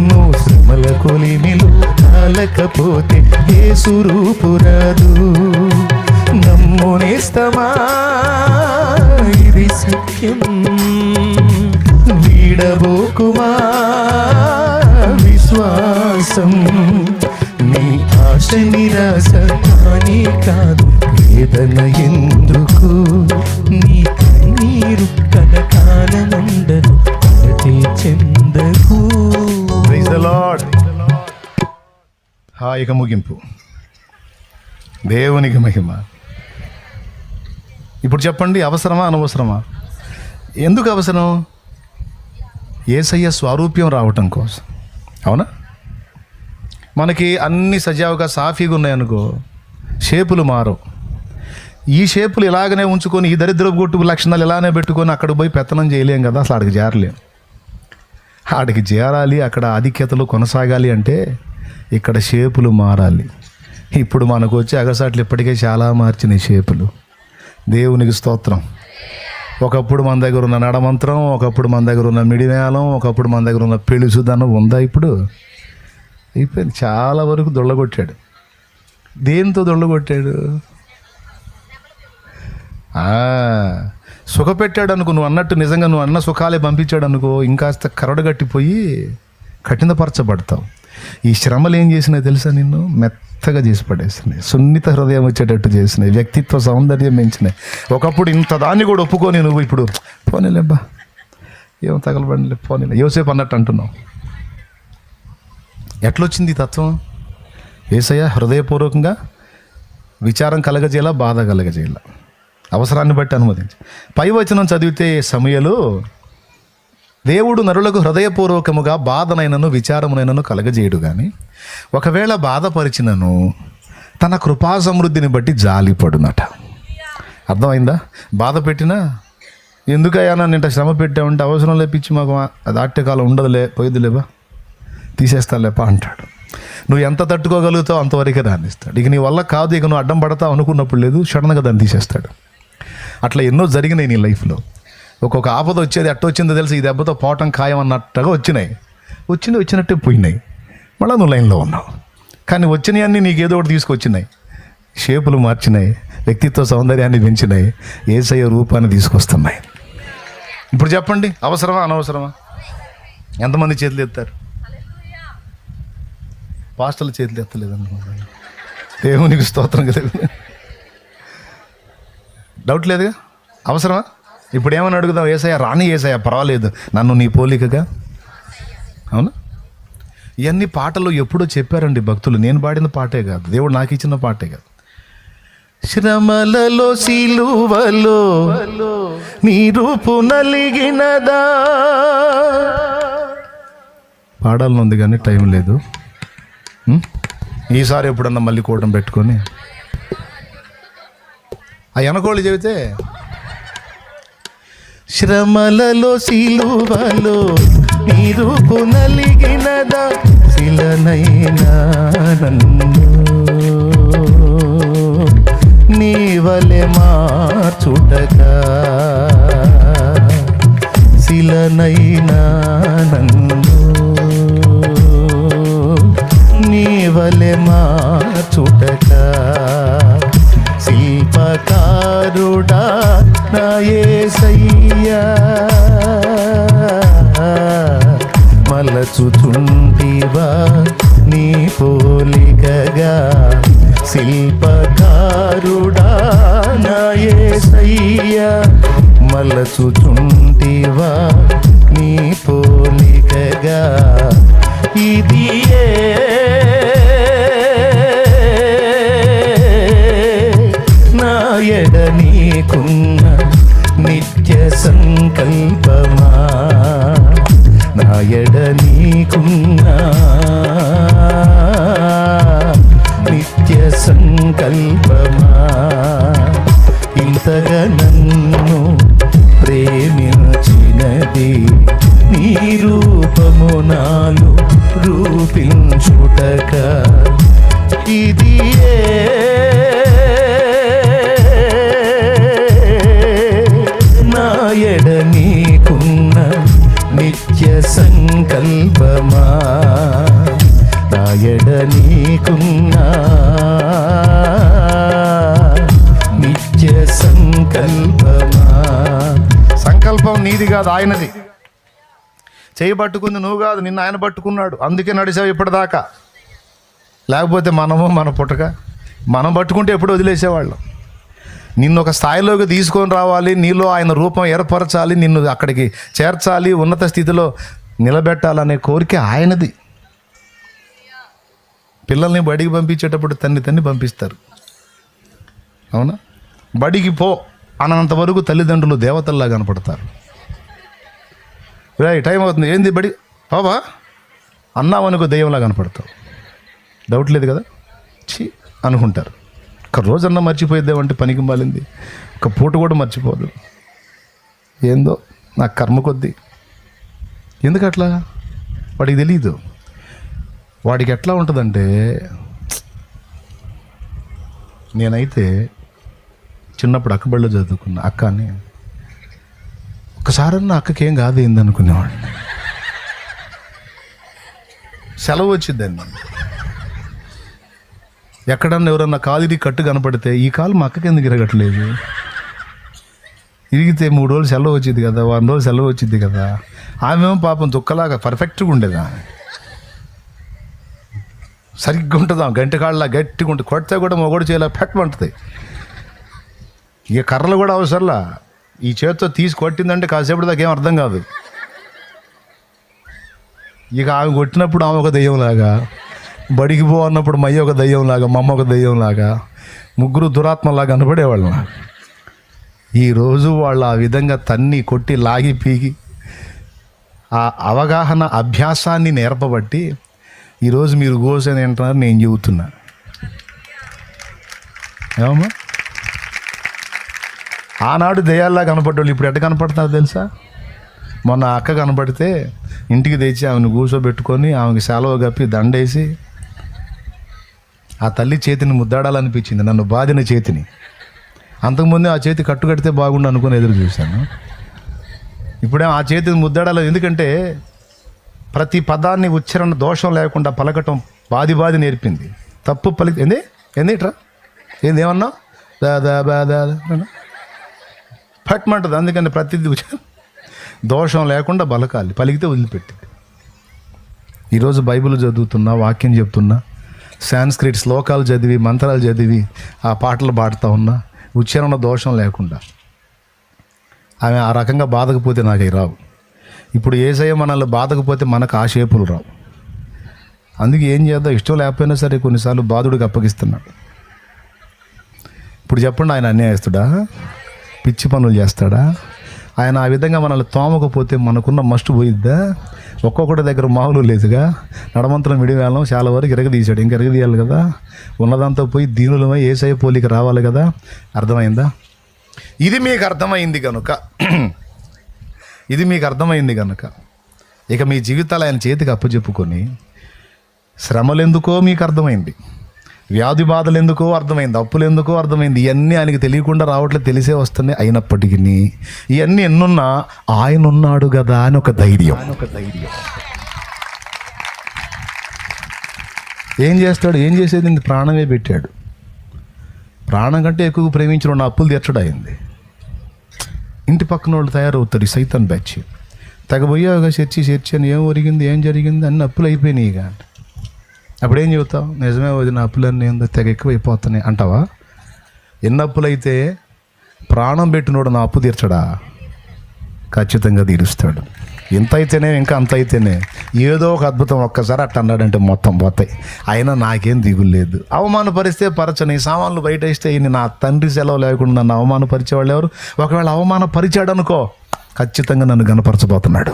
నువ్వు శ్రమల కొలిమిలు కాలకపోతే యేసు రూపు రాదు. నమ్మునేస్తమా ఇది సత్యం, వీడబోకుమా విశ్వాసం. నీ ఆశ నిరాశ కానీ కాదు, వేదన ఎందుకు, నీ కన్నీరు కలకాలముండదు, కలతే చెందకు. Praise the Lord. ఇక ముగింపు. దేవునికి మహిమ. ఇప్పుడు చెప్పండి, అవసరమా అనవసరమా? ఎందుకు అవసరం? యేసయ్య స్వారూప్యం రావటం కోసం. అవునా? మనకి అన్ని సజావుగా సాఫీగా ఉన్నాయనుకో, షేపులు మారవు. ఈ షేపులు ఇలాగనే ఉంచుకొని ఈ దరిద్రపు కొట్టు లక్షణాలు ఇలానే పెట్టుకొని అక్కడికి పోయి పెత్తనం చేయలేం కదా, అసలు ఆడికి చేరలేం. ఆడికి చేరాలి, అక్కడ ఆధిక్యతలు కొనసాగాలి అంటే ఇక్కడ షేపులు మారాలి. ఇప్పుడు మనకు వచ్చే అగసాట్లు ఇప్పటికే చాలా మార్చినాయి షేపులు. దేవునికి స్తోత్రం. ఒకప్పుడు మన దగ్గర ఉన్న నడమంత్రం, ఒకప్పుడు మన దగ్గర ఉన్న మిడిమేళం, ఒకప్పుడు మన దగ్గర ఉన్న పెళుసుదనం ఉందా? ఇప్పుడు అయిపోయింది. చాలా వరకు దొళ్ళగొట్టాడు. దేంతో దొళ్ళగొట్టాడు? సుఖపెట్టాడు అనుకో, నువ్వు అన్నట్టు నిజంగా నువ్వు అన్న సుఖాలే పంపించాడు అనుకో, ఇంకాస్త కరడుగట్టిపోయి కఠినపరచబడతావు. ఈ శ్రమలు ఏం చేసినాయి తెలుసా? నిన్ను మెత్తగా చేసి పడేసినాయి, సున్నిత హృదయం వచ్చేటట్టు చేసినాయి, వ్యక్తిత్వ సౌందర్యం పెంచినాయి. ఒకప్పుడు ఇంత దాన్ని కూడా ఒప్పుకొని నువ్వు ఇప్పుడు పోనీలేబ్బా ఏం తగలబడిలే పోనీలే యోసేపు అన్నట్టు అంటున్నావు. ఎట్లొచ్చింది ఈ తత్వం? యేసయ్య హృదయపూర్వకంగా విచారం కలగజేయాల, బాధ కలగజేయాల, అవసరాన్ని బట్టి అనుమతించి. పై వచనం చదివితే సమయలు దేవుడు నరులకు హృదయపూర్వకముగా బాధనైనను విచారమునైనను కలగజేయడు, కానీ ఒకవేళ బాధపరిచినను తన కృపా సమృద్ధిని బట్టి జాలిపడునట. అర్థమైందా? బాధ పెట్టినా ఎందుకయ్యా నన్ను ఇంత శ్రమ పెట్టామంటే అవసరం లేపించి మాకు అది ఆట్యకాలం ఉండదులే, పోయిద్దులేబా, తీసేస్తాలేపా అంటాడు. నువ్వు ఎంత తట్టుకోగలుగుతావు అంతవరకే దాన్ని ఇస్తాడు. ఇక నీ వల్ల కాదు, ఇక నువ్వు అడ్డం పడతావు అనుకున్నప్పుడు లేదు, సడన్గా దాన్ని తీసేస్తాడు. అట్లా ఎన్నో జరిగినాయి నీ లైఫ్లో. ఒక్కొక్క ఆపద వచ్చేది ఎట్ట వచ్చిందో తెలిసి, ఈ దెబ్బతో పోవటం ఖాయం అన్నట్టుగా వచ్చినట్టే పోయినాయి. మళ్ళీ నువ్వు లైన్లో ఉన్నావు. కానీ వచ్చినాయన్నీ నీకు ఏదో ఒకటి తీసుకొచ్చినాయి, షేపులు మార్చినాయి, వ్యక్తిత్వ సౌందర్యాన్ని పెంచినాయి, యేసయ్య రూపాన్ని తీసుకొస్తున్నాయి. ఇప్పుడు చెప్పండి, అవసరమా అనవసరమా? ఎంతమంది చేతులు ఎత్తారు? పాస్టర్ల చేతులు ఎత్తలేదనుకుంటున్నాను. దేవునికి స్తోత్రం కదా. డౌట్ లేదుగా, అవసరమా? ఇప్పుడు ఏమని అడుగుదాం? యేసయ్య రాని, యేసయ్య పర్వాలేదు, నన్ను నీ పోలికగా. అవునా? ఇవన్నీ పాటలు ఎప్పుడో చెప్పారండి భక్తులు. నేను పాడిన పాటే కాదు, దేవుడు నాకు ఇచ్చిన పాటే కాదు. శ్రమలలో సిలువలో నీ రూపు నలిగినదా పాడాలనుంది కానీ టైం లేదు. ఈసారి ఎప్పుడన్నా మళ్ళీ కూటం పెట్టుకొని ఆ వెనకోళ్ళు చెబితే, శ్రమలలో సిలువలో నీ రూపు నలిగినదా, శిలనైనా నన్ను నీవలె మార్చుటగా, శిలనైనా నన్ను నీవలె మార్చుటగా, శిల్పకారుడా నా యేసయ్యా మలచుచుంటివా నీ పోలికగా, శిల్పకారుడా నా యేసయ్యా మలచుచుంటివా నీ పోలికగా, ఇది నా ఎడ నీకున్న నిత్య సంకల్పమా, నా ఎడ నీకున్న నిత్య సంకల్పమా, ఇంతగా నన్ను ప్రేమించినది నీ రూపము నాలు రూపించుటక, ఇది నా ఎడ నీకున్న నిత్య సంకల్పమా, నా ఎడ నీకున్న నిత్య సంకల్పమా. సంకల్పం నీది కాదు, ఆయనది. చేయి పట్టుకుంది నువ్వు కాదు, నిన్ను ఆయన పట్టుకున్నాడు, అందుకే నడిచావు ఇప్పటిదాకా. లేకపోతే మనము మన పుట్టక మనం పట్టుకుంటే ఎప్పుడు వదిలేసేవాళ్ళం. నిన్ను ఒక స్థాయిలోకి తీసుకొని రావాలి, నీలో ఆయన రూపం ఏర్పరచాలి, నిన్ను అక్కడికి చేర్చాలి, ఉన్నత స్థితిలో నిలబెట్టాలనే కోరిక ఆయనది. పిల్లల్ని బడికి పంపించేటప్పుడు తన్ని పంపిస్తారు, అవునా? బడికి పో అన్నంత వరకు తల్లిదండ్రులు దేవతల్లా కనపడతారు. టైం అవుతుంది, ఏంది బడి బాబా అన్నావనుకో దెయ్యంలా కనపడతావు. డౌట్ లేదు కదా, ఛీ అనుకుంటారు. ఒక రోజన్నా మర్చిపోయిద్దామంటే పనికి మాలింది, ఒక పూట కూడా మర్చిపోదు. ఏందో నా కర్మ కొద్దీ. ఎందుకు అట్లా వాడికి తెలీదు. వాడికి ఎట్లా ఉంటుందంటే, నేనైతే చిన్నప్పుడు అక్కబడిలో చదువుకున్న అక్క అని, ఒక్కసారన్నా అక్కకి ఏం కాదు ఏందనుకునేవాడిని. సెలవు వచ్చిద్దండి, ఎక్కడన్నా ఎవరన్నా కాలు కట్టు కనపడితే ఈ కాలు మా అక్కకి ఎందుకు ఇరగట్లేదు, ఇరిగితే 3 రోజులు సెలవు వచ్చింది కదా, 1 రోజు సెలవు వచ్చింది కదా. ఆమెమో పాపం దుక్కలాగా పర్ఫెక్ట్గా ఉండేదా, సరిగ్గా ఉంటుందా, గంట కాళ్ళ గట్టిగా ఉంటుంది. కొడితే కూడా మొగోడు చేయలే పెట్టమంటుంది. ఇక కర్రలు కూడా అవసరంలా, ఈ చేతితో తీసి కొట్టిందంటే కాసేపటి దాకా ఏం అర్థం కాదు. ఇక ఆమె కొట్టినప్పుడు ఆమె ఒక దెయ్యంలాగా, బడికి పో అన్నప్పుడు మయ్య ఒక దెయ్యంలాగా, మా అమ్మ ఒక దెయ్యంలాగా, ముగ్గురు దురాత్మలాగా కనపడేవాళ్ళు. ఈరోజు వాళ్ళు ఆ విధంగా తన్ని కొట్టి లాగి పీకి ఆ అవగాహన అభ్యాసాన్ని నేర్పబట్టి ఈరోజు మీరు గోసని అంటున్నారు, నేను చెబుతున్నా. ఏమమ్మా, ఆనాడు దెయ్యాల్లా కనపడ్డోళ్ళు ఇప్పుడు ఎట్ట కనపడుతున్నారు తెలుసా? మొన్న అక్క కనపడితే ఇంటికి తెచ్చి ఆమెను కూర్చోబెట్టుకొని ఆమెకి సెలవు కప్పి దండేసి ఆ తల్లి చేతిని ముద్దాడాలనిపించింది, నన్ను బాధిన చేతిని. అంతకుముందే ఆ చేతి కట్టు కడితే బాగుండు అనుకుని ఎదురు చూశాను. ఇప్పుడే ఆ చేతిని ముద్దాడాలి, ఎందుకంటే ప్రతి పదాన్ని ఉచ్చారణ దోషం లేకుండా పలకటం బాది నేర్పింది. తప్పు ఏంది ఇట్రా ఏమన్నా పట్టమంటుంది. అందుకని ప్రతిదీ దోషం లేకుండా బలకాలి, పలికితే వదిలిపెట్టింది. ఈరోజు బైబిల్ చదువుతున్నా, వాక్యం చెప్తున్నా, సాంస్క్రిట్ శ్లోకాలు చదివి మంత్రాలు చదివి ఆ పాటలు పాడుతూ ఉన్నా, ఉచ్చారణ దోషం లేకుండా. ఆమె ఆ రకంగా బాధకపోతే నాకు రావు. ఇప్పుడు యేసయ్య మనల్ని బాధకపోతే మనకు ఆ షేపులు రావు. అందుకే ఏం చేద్దాం, ఇష్టం లేకపోయినా సరే కొన్నిసార్లు బాధుడికి అప్పగిస్తున్నాడు. ఇప్పుడు చెప్పండి, ఆయన అన్యాయస్తుడా? పిచ్చి పనులు చేస్తాడా? ఆయన ఆ విధంగా మనల్ని తోమకపోతే మనకున్న మస్టు పోయిద్దా? ఒక్కొక్కటి దగ్గర మామూలు లేదుగా. నడమంతరం విడివేళం చాలా వరకు ఇరగదీశాడు, ఇంకా ఇరగదీయాలి కదా. ఉన్నదంతా పోయి దీనులమై యేసయ్య పోలిక రావాలి కదా. అర్థమైందా? ఇది మీకు అర్థమైంది కనుక ఇక మీ జీవితాలు ఆయన చేతికి అప్పచెప్పుకొని శ్రమలు ఎందుకో మీకు అర్థమైంది, వ్యాధి బాధలు ఎందుకో అర్థమైంది, అప్పులు ఎందుకో అర్థమైంది. ఇవన్నీ ఆయనకి తెలియకుండా రావట్లేదు, తెలిసే వస్తుంది. అయినప్పటికీ ఇవన్నీ ఎన్నున్నా ఆయన ఉన్నాడు కదా అని ఒక ధైర్యం. ఏం చేస్తాడు? ఏం చేసేది? ప్రాణమే పెట్టాడు. ప్రాణం కంటే ఎక్కువ ప్రేమించిన నా అప్పులు తీర్చడం అయింది. ఇంటి పక్కన వాళ్ళు తయారవుతాడు, సైతాన్ బ్యాచ్. తెగబోయావుగా చర్చి అని ఏం ఒరిగింది, ఏం జరిగింది, అన్ని అప్పులు అయిపోయినాయి ఇక. అప్పుడేం చెబుతావు? నిజమే వదిన, అప్పులన్నీ ఏందో తెగ ఎక్కువైపోతున్నాయి అంటావా? ఎన్ని అప్పులైతే ప్రాణం పెట్టినోడు నా అప్పు తీర్చడా? ఖచ్చితంగా తీరుస్తాడు. ఇంత అయితేనే, ఇంకా అంత అయితేనే, ఏదో ఒక అద్భుతం. ఒక్కసారి అట్ట అన్నాడంటే మొత్తం పోతాయి. అయినా నాకేం దిగులు లేదు. అవమానపరిస్తే పరచని, సామాన్లు బయట ఇస్తే నా తండ్రి సెలవు లేకుండా నన్ను అవమానపరిచేవాళ్ళు ఎవరు? ఒకవేళ అవమానపరిచాడు అనుకో, ఖచ్చితంగా నన్ను గణపరచబోతున్నాడు.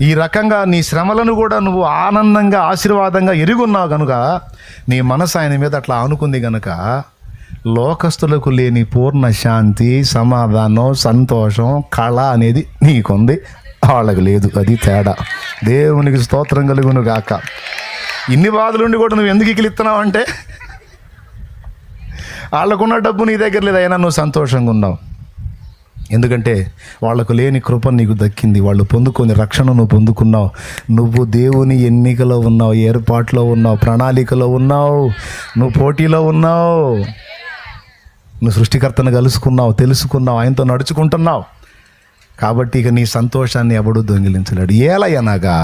ఈ రకంగా నీ శ్రమలను కూడా నువ్వు ఆనందంగా, ఆశీర్వాదంగా ఎరుగున్నావు కనుక, నీ మనసు ఆయన మీద అట్లా ఆనుకుంది కనుక, లోకస్తులకు లేని పూర్ణ శాంతి, సమాధానం, సంతోషం, కళ అనేది నీకుంది, వాళ్ళకి లేదు. అది తేడా. దేవునికి స్తోత్రం కలుగును గాక. ఇన్ని బాధలుండి కూడా నువ్వు ఎందుకు ఇకిలిస్తున్నావు అంటే, వాళ్ళకున్న డబ్బు నీ దగ్గర లేదు, అయినా నువ్వు సంతోషంగా ఉన్నావు. ఎందుకంటే వాళ్ళకు లేని కృప నీకు దక్కింది. వాళ్ళు పొందుకొని రక్షణ నువ్వు పొందుకున్నావు. నువ్వు దేవుని ఎన్నికలో ఉన్నావు, ఏర్పాట్లో ఉన్నావు, ప్రణాళికలో ఉన్నావు, నువ్వు పోటీలో ఉన్నావు. నువ్వు సృష్టికర్తను కలుసుకున్నావు, తెలుసుకున్నావు, ఆయనతో నడుచుకుంటున్నావు. కాబట్టి ఇక నీ సంతోషాన్ని ఎవడూ దొంగిలించలేడు. ఏలయనగా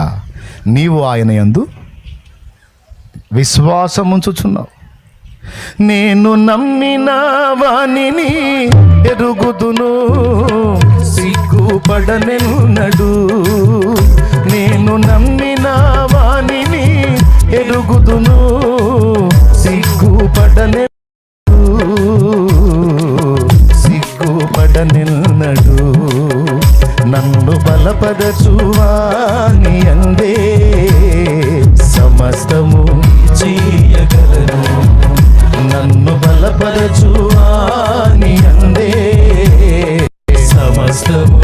నీవు ఆయన యందు విశ్వాసం ఉంచుచున్నావు. నేను నమ్మిన వానిని ఎరుగుదును, సిగ్గుపడనెన్నడు. నేను నమ్మిన వానిని ఎరుగుదును, సిగ్గుపడనెన్నడు. నన్ను బలపరచువాని అందే సమస్తము చేయగలను. నన్ను బలపరచువాని అందే సమస్తము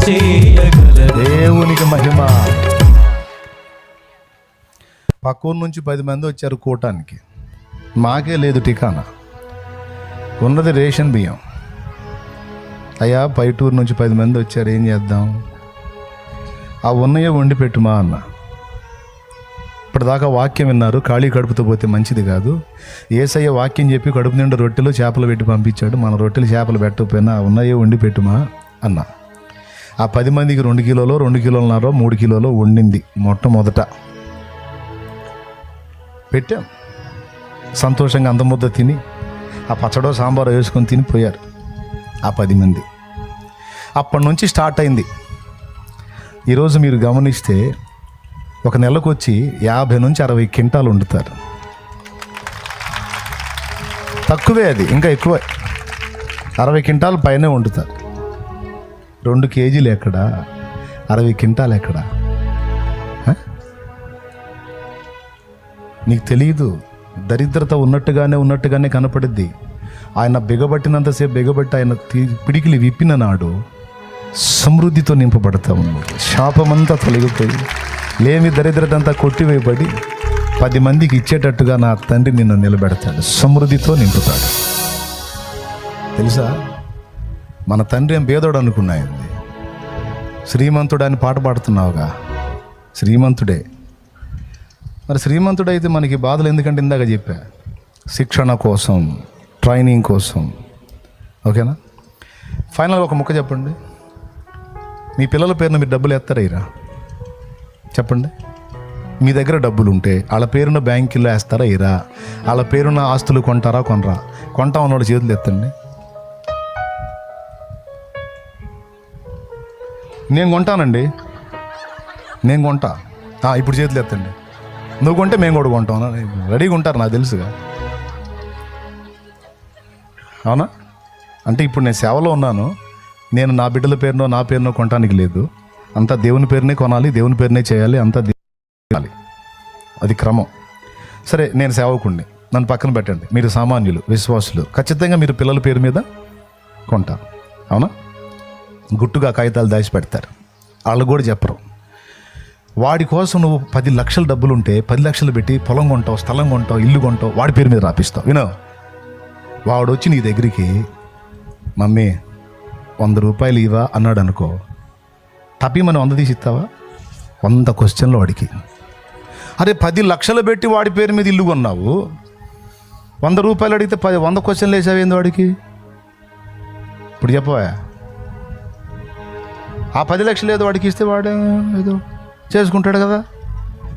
చేయగలను. దేవునికి మహిమ. పక్కూరు నుంచి 10 మంది వచ్చారు కూటానికి. మాకే లేదు టికానా, ఉన్నది రేషన్ బియ్యం. అయ్యా, పైటూరు నుంచి 10 మంది వచ్చారు, ఏం చేద్దాం? ఆ ఉన్నయే వండి పెట్టుమా అన్న. ఇప్పటిదాకా వాక్యం విన్నారు, ఖాళీ కడుపుతో పోతే మంచిది కాదు. యేసయ్య వాక్యం చెప్పి కడుపు నిండా రొట్టెలు చేపలు పెట్టి పంపించాడు. మన రొట్టెలు చేపలు పెట్టకపోయినా ఉన్నయే వండి పెట్టుమా అన్న. ఆ 10 మందికి 2 కిలోలో, 2 కిలోలన్నర, 3 కిలోలో వండింది. మొట్టమొదట పెట్టాం. సంతోషంగా అంత ముద్ద తిని ఆ పచ్చడో సాంబారో వేసుకొని తినిపోయారు ఆ 10 మంది. అప్పటి నుంచి స్టార్ట్ అయింది. ఈరోజు మీరు గమనిస్తే ఒక నెలకు వచ్చి 50 నుంచి 60 క్వింటాలు వండుతారు. తక్కువే, అది ఇంకా ఎక్కువే. 60 క్వింటాలు పైనే వండుతారు. 2 కేజీలు ఎక్కడా, 60 క్వింటాలు ఎక్కడా? నీకు తెలియదు. దరిద్రత ఉన్నట్టుగానే కనపడుద్ది. ఆయన బిగబట్టినంతసేపు బిగబట్టి ఆయన పిడికిలి విప్పిన నాడు సమృద్ధితో నింపబడతా ఉన్నాడు. శాపమంతా తొలగిపోయి, లేమి దరిద్రతంతా కొట్టివేయబడి 10 మందికి ఇచ్చేటట్టుగా నా తండ్రి నిన్ను నిలబెడతాడు, సమృద్ధితో నింపుతాడు. తెలుసా, మన తండ్రి ఏం పేదోడు అనుకున్నాయండి. శ్రీమంతుడు అని పాట పాడుతున్నావుగా, శ్రీమంతుడే. మరి శ్రీమంతుడైతే మనకి బాధలు ఎందుకంటే ఇందాక చెప్పా, శిక్షణ కోసం, ట్రైనింగ్ కోసం. ఓకేనా? ఫైనల్గా ఒక ముక్క చెప్పండి. మీ పిల్లల పేరున మీరు డబ్బులు ఎత్తారా? చెప్పండి. మీ దగ్గర డబ్బులు ఉంటే వాళ్ళ పేరున బ్యాంకుల్లో వేస్తారా ఇరా? వాళ్ళ పేరున ఆస్తులు కొంటారా కొనరా? కొంటా ఉన్నోడు చేతులు ఎత్తండి. నేను కొంటానండి, నేను కొంటా. ఇప్పుడు చేతులు ఎత్తండి. నువ్వు కొంటే మేము కూడా కొంటాం. రెడీగా ఉంటారు, నాకు తెలుసుగా. అవునా? అంటే ఇప్పుడు నేను సేవలో ఉన్నాను. నేను నా బిడ్డల పేరునో నా పేరునో కొనడానికి లేదు. అంతా దేవుని పేరునే కొనాలి, దేవుని పేరునే చేయాలి, అంతా చేయాలి. అది క్రమం. సరే, నేను సేవకుడిని, నన్ను పక్కన పెట్టండి. మీరు సామాన్యులు, విశ్వాసులు, ఖచ్చితంగా మీరు పిల్లల పేరు మీద కొంటారు. అవునా? గుట్టుగా కాగితాలు దాచి పెడతారు. వాళ్ళు కూడా చెప్పరు. వాడి కోసం నువ్వు 10 లక్షల డబ్బులు ఉంటే 10 లక్షలు పెట్టి పొలం కొంటావు, స్థలం కొంటావు, ఇల్లు కొంటావు, వాడి పేరు మీద రాపిస్తావు. వినో, వాడు వచ్చి నీ దగ్గరికి మమ్మీ 100 రూపాయలు ఇవా అన్నాడు అనుకో, తప్పి మనం 100 తీసి ఇస్తావా? 100 క్వశ్చన్లు వాడికి. అరే 10 లక్షలు పెట్టి వాడి పేరు మీద ఇల్లు కొన్నావు, 100 రూపాయలు అడిగితే 100 క్వశ్చన్లు వేసావేంది వాడికి? ఇప్పుడు చెప్పవా? ఆ 10 లక్షలు ఏదో వాడికి ఇస్తే వాడు ఏదో చేసుకుంటాడు కదా.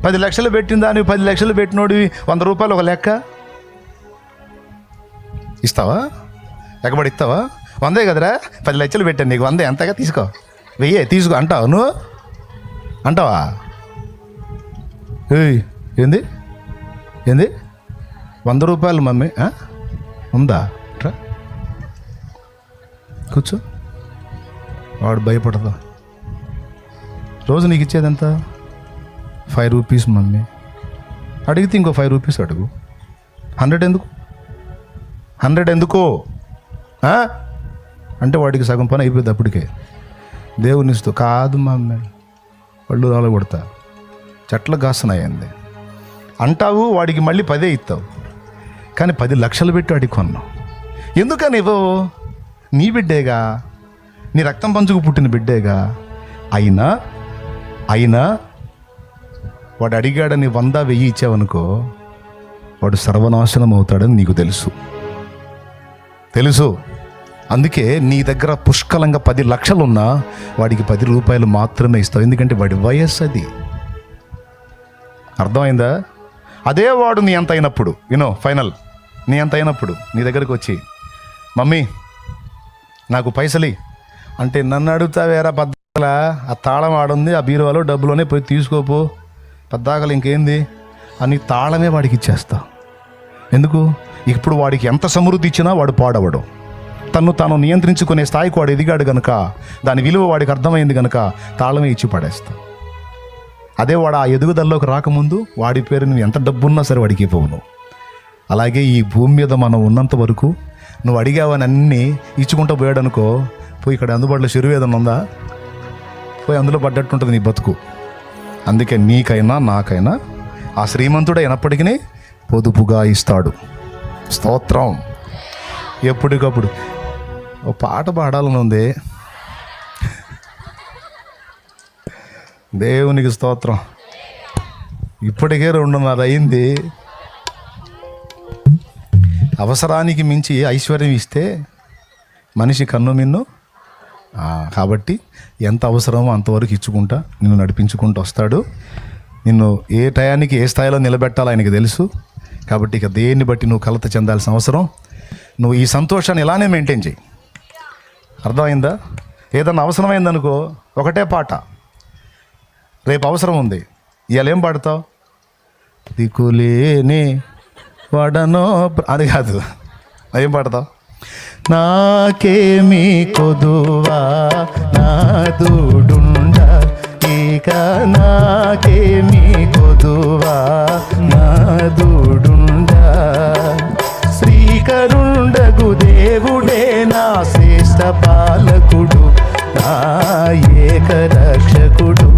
10 లక్షలు పెట్టిన దాన్ని 10 లక్షలు పెట్టినోడివి 100 రూపాయలు ఒక లెక్క ఇస్తావా? ఎక్కబడి ఇస్తావా? 100 కదరా, 10 లక్షలు పెట్టాను నీకు 100 ఎంతగా తీసుకో, 1000 తీసుకో అంటావు నువ్వు? అంటావా? ఏయ్ ఏంది 100 రూపాయలు మమ్మీ ఉందా? కూర్చో. వాడు భయపడదా? రోజు నీకు ఇచ్చేది ఎంత? 5 రూపీస్ మమ్మీ. అడిగితే ఇంకో 5 రూపీస్ అడుగు. 100 ఎందుకు? 100 ఎందుకో అంటే వాడికి సగం పని అయిపోయింది అప్పటికే. దేవుని ఇస్తూ కాదు మమ్మీ, వాళ్ళు రాళ్ళు కొడతా, చెట్లు కాస్తున్నాయండి అంటావు. వాడికి మళ్ళీ 10 ఇస్తావు. కానీ 10 లక్షలు పెట్టి వాడికి కొన్నావు. ఎందుకని ఇవ్వవు? నీ బిడ్డేగా, నీ రక్తం పంచుకు పుట్టిన బిడ్డేగా. అయినా వాడు అడిగాడని 100, 1000 ఇచ్చావనుకో, వాడు సర్వనాశనం అవుతాడని నీకు తెలుసు. అందుకే నీ దగ్గర పుష్కలంగా 10 లక్షలున్నా వాడికి 10 రూపాయలు మాత్రమే ఇస్తావు. ఎందుకంటే వాడి వయస్సు అది. అర్థమైందా? అదే వాడు నీ ఎంత అయినప్పుడు, ఫైనల్ నీ ఎంత అయినప్పుడు నీ దగ్గరికి వచ్చి మమ్మీ నాకు పైసలి అంటే, నన్ను అడుగుతావేరా పద్దాకలా, ఆ తాళం ఆడుంది ఆ బీరువాలో, డబ్బులోనే పోయి తీసుకోపో, పద్దాకలు ఇంకేంది అని తాళమే వాడికి ఇచ్చేస్తా. ఎందుకు? ఇప్పుడు వాడికి ఎంత సమృద్ధి ఇచ్చినా వాడు పాడవడు. తాను నియంత్రించుకునే స్థాయికి వాడు ఎదిగాడు గనుక, దాని విలువ వాడికి అర్థమైంది గనుక తాళమే ఇచ్చి పడేస్తా. అదే వాడు ఆ ఎదుగుదలలోకి రాకముందు వాడి పేరు నువ్వు ఎంత డబ్బున్నా సరే వాడికి ఇవ్వవు. అలాగే ఈ భూమి మీద మనం ఉన్నంత వరకు నువ్వు అడిగావని అన్నీ ఇచ్చుకుంటూ పోయాడు అనుకో, పోయి ఇక్కడ అందుబాటులో చెరువు ఏదన్నా ఉందా, పోయి అందులో పడ్డట్టుంటుంది నీ బతుకు. అందుకే నీకైనా నాకైనా ఆ శ్రీమంతుడు అయినప్పటికీ పొదుపుగా ఇస్తాడు. స్తోత్రం. ఎప్పటికప్పుడు ఓ పాట పాడాలని ఉంది. దేవునికి స్తోత్రం. ఇప్పటికే 2:30 అయింది. అవసరానికి మించి ఐశ్వర్యం ఇస్తే మనిషి కన్ను మిన్ను. కాబట్టి ఎంత అవసరమో అంతవరకు ఇచ్చుకుంటా నిన్ను నడిపించుకుంటూ వస్తాడు. నిన్ను ఏ టయానికి ఏ స్థాయిలో నిలబెట్టాలో ఆయనకి తెలుసు. కాబట్టి ఇక దేన్ని బట్టి నువ్వు కలత చెందాల్సిన అవసరం. నువ్వు ఈ సంతోషాన్ని ఇలానే మెయింటైన్ చేయి. అర్థమైందా? ఏదన్నా అవసరమైందనుకో, ఒకటే పాట. రేపు అవసరం ఉంది, ఇవాళ ఏం పాడతావు? దిక్కులేని వాడనో, అది కాదు. ఏం పాడతావు? నాకేమీ కొదువా నాదుడుండ, ఇక నాకేమీ కొదువా నాదుడుండ, శ్రీకరుండగు దేవుడే నా శ్రేష్ఠ పాలకుడు, నా ఏకరక్షకుడు,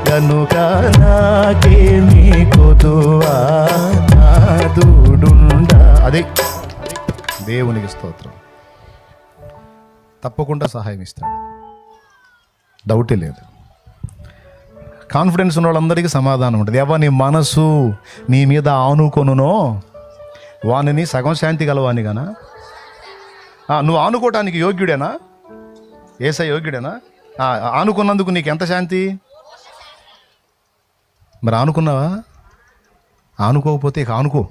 కనుక నాకేమీ కొదువా నాదుడుండ. అది దేవునికి స్తోత్రం. తప్పకుండా సహాయం ఇస్తాడు, డౌటే లేదు. కాన్ఫిడెన్స్ ఉన్న వాళ్ళందరికీ సమాధానం ఉంటుంది. ఎవని మనసు నీ మీద ఆనుకొనునో వానిని సగం శాంతి గలవాని గానా. నువ్వు ఆనుకోవటానికి యోగ్యుడేనా? ఏసై యోగ్యుడేనా? ఆనుకున్నందుకు నీకు ఎంత శాంతి? మరి ఆనుకున్నావా? ఆనుకోకపోతే ఇక ఆనుకో.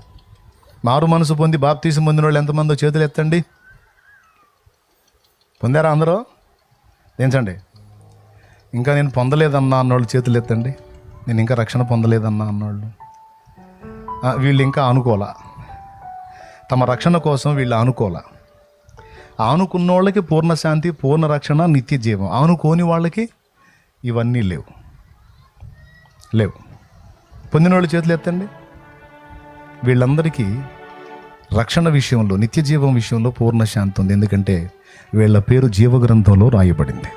మారు మనసు పొంది బాప్తీసం పొందిన వాళ్ళు ఎంతమందో చేతులు ఎత్తండి. పొందారా అందరూ? ఏంచండి. ఇంకా నేను పొందలేదన్నా అన్నోళ్ళు చేతులు ఎత్తండి. నేను ఇంకా రక్షణ పొందలేదన్నా అన్నోళ్ళు. వీళ్ళు ఇంకా ఆనుకోలా, తమ రక్షణ కోసం వీళ్ళు ఆనుకోలా. ఆనుకున్న వాళ్ళకి పూర్ణ శాంతి, పూర్ణ రక్షణ, నిత్య జీవం. ఆనుకోని వాళ్ళకి ఇవన్నీ లేవు. పొందిన వాళ్ళు చేతులు ఎత్తండి. వీళ్ళందరికీ రక్షణ విషయంలో, నిత్య జీవం విషయంలో పూర్ణ శాంతి ఉంది. ఎందుకంటే వీళ్ళ పేరు జీవగ్రంథంలో రాయబడింది.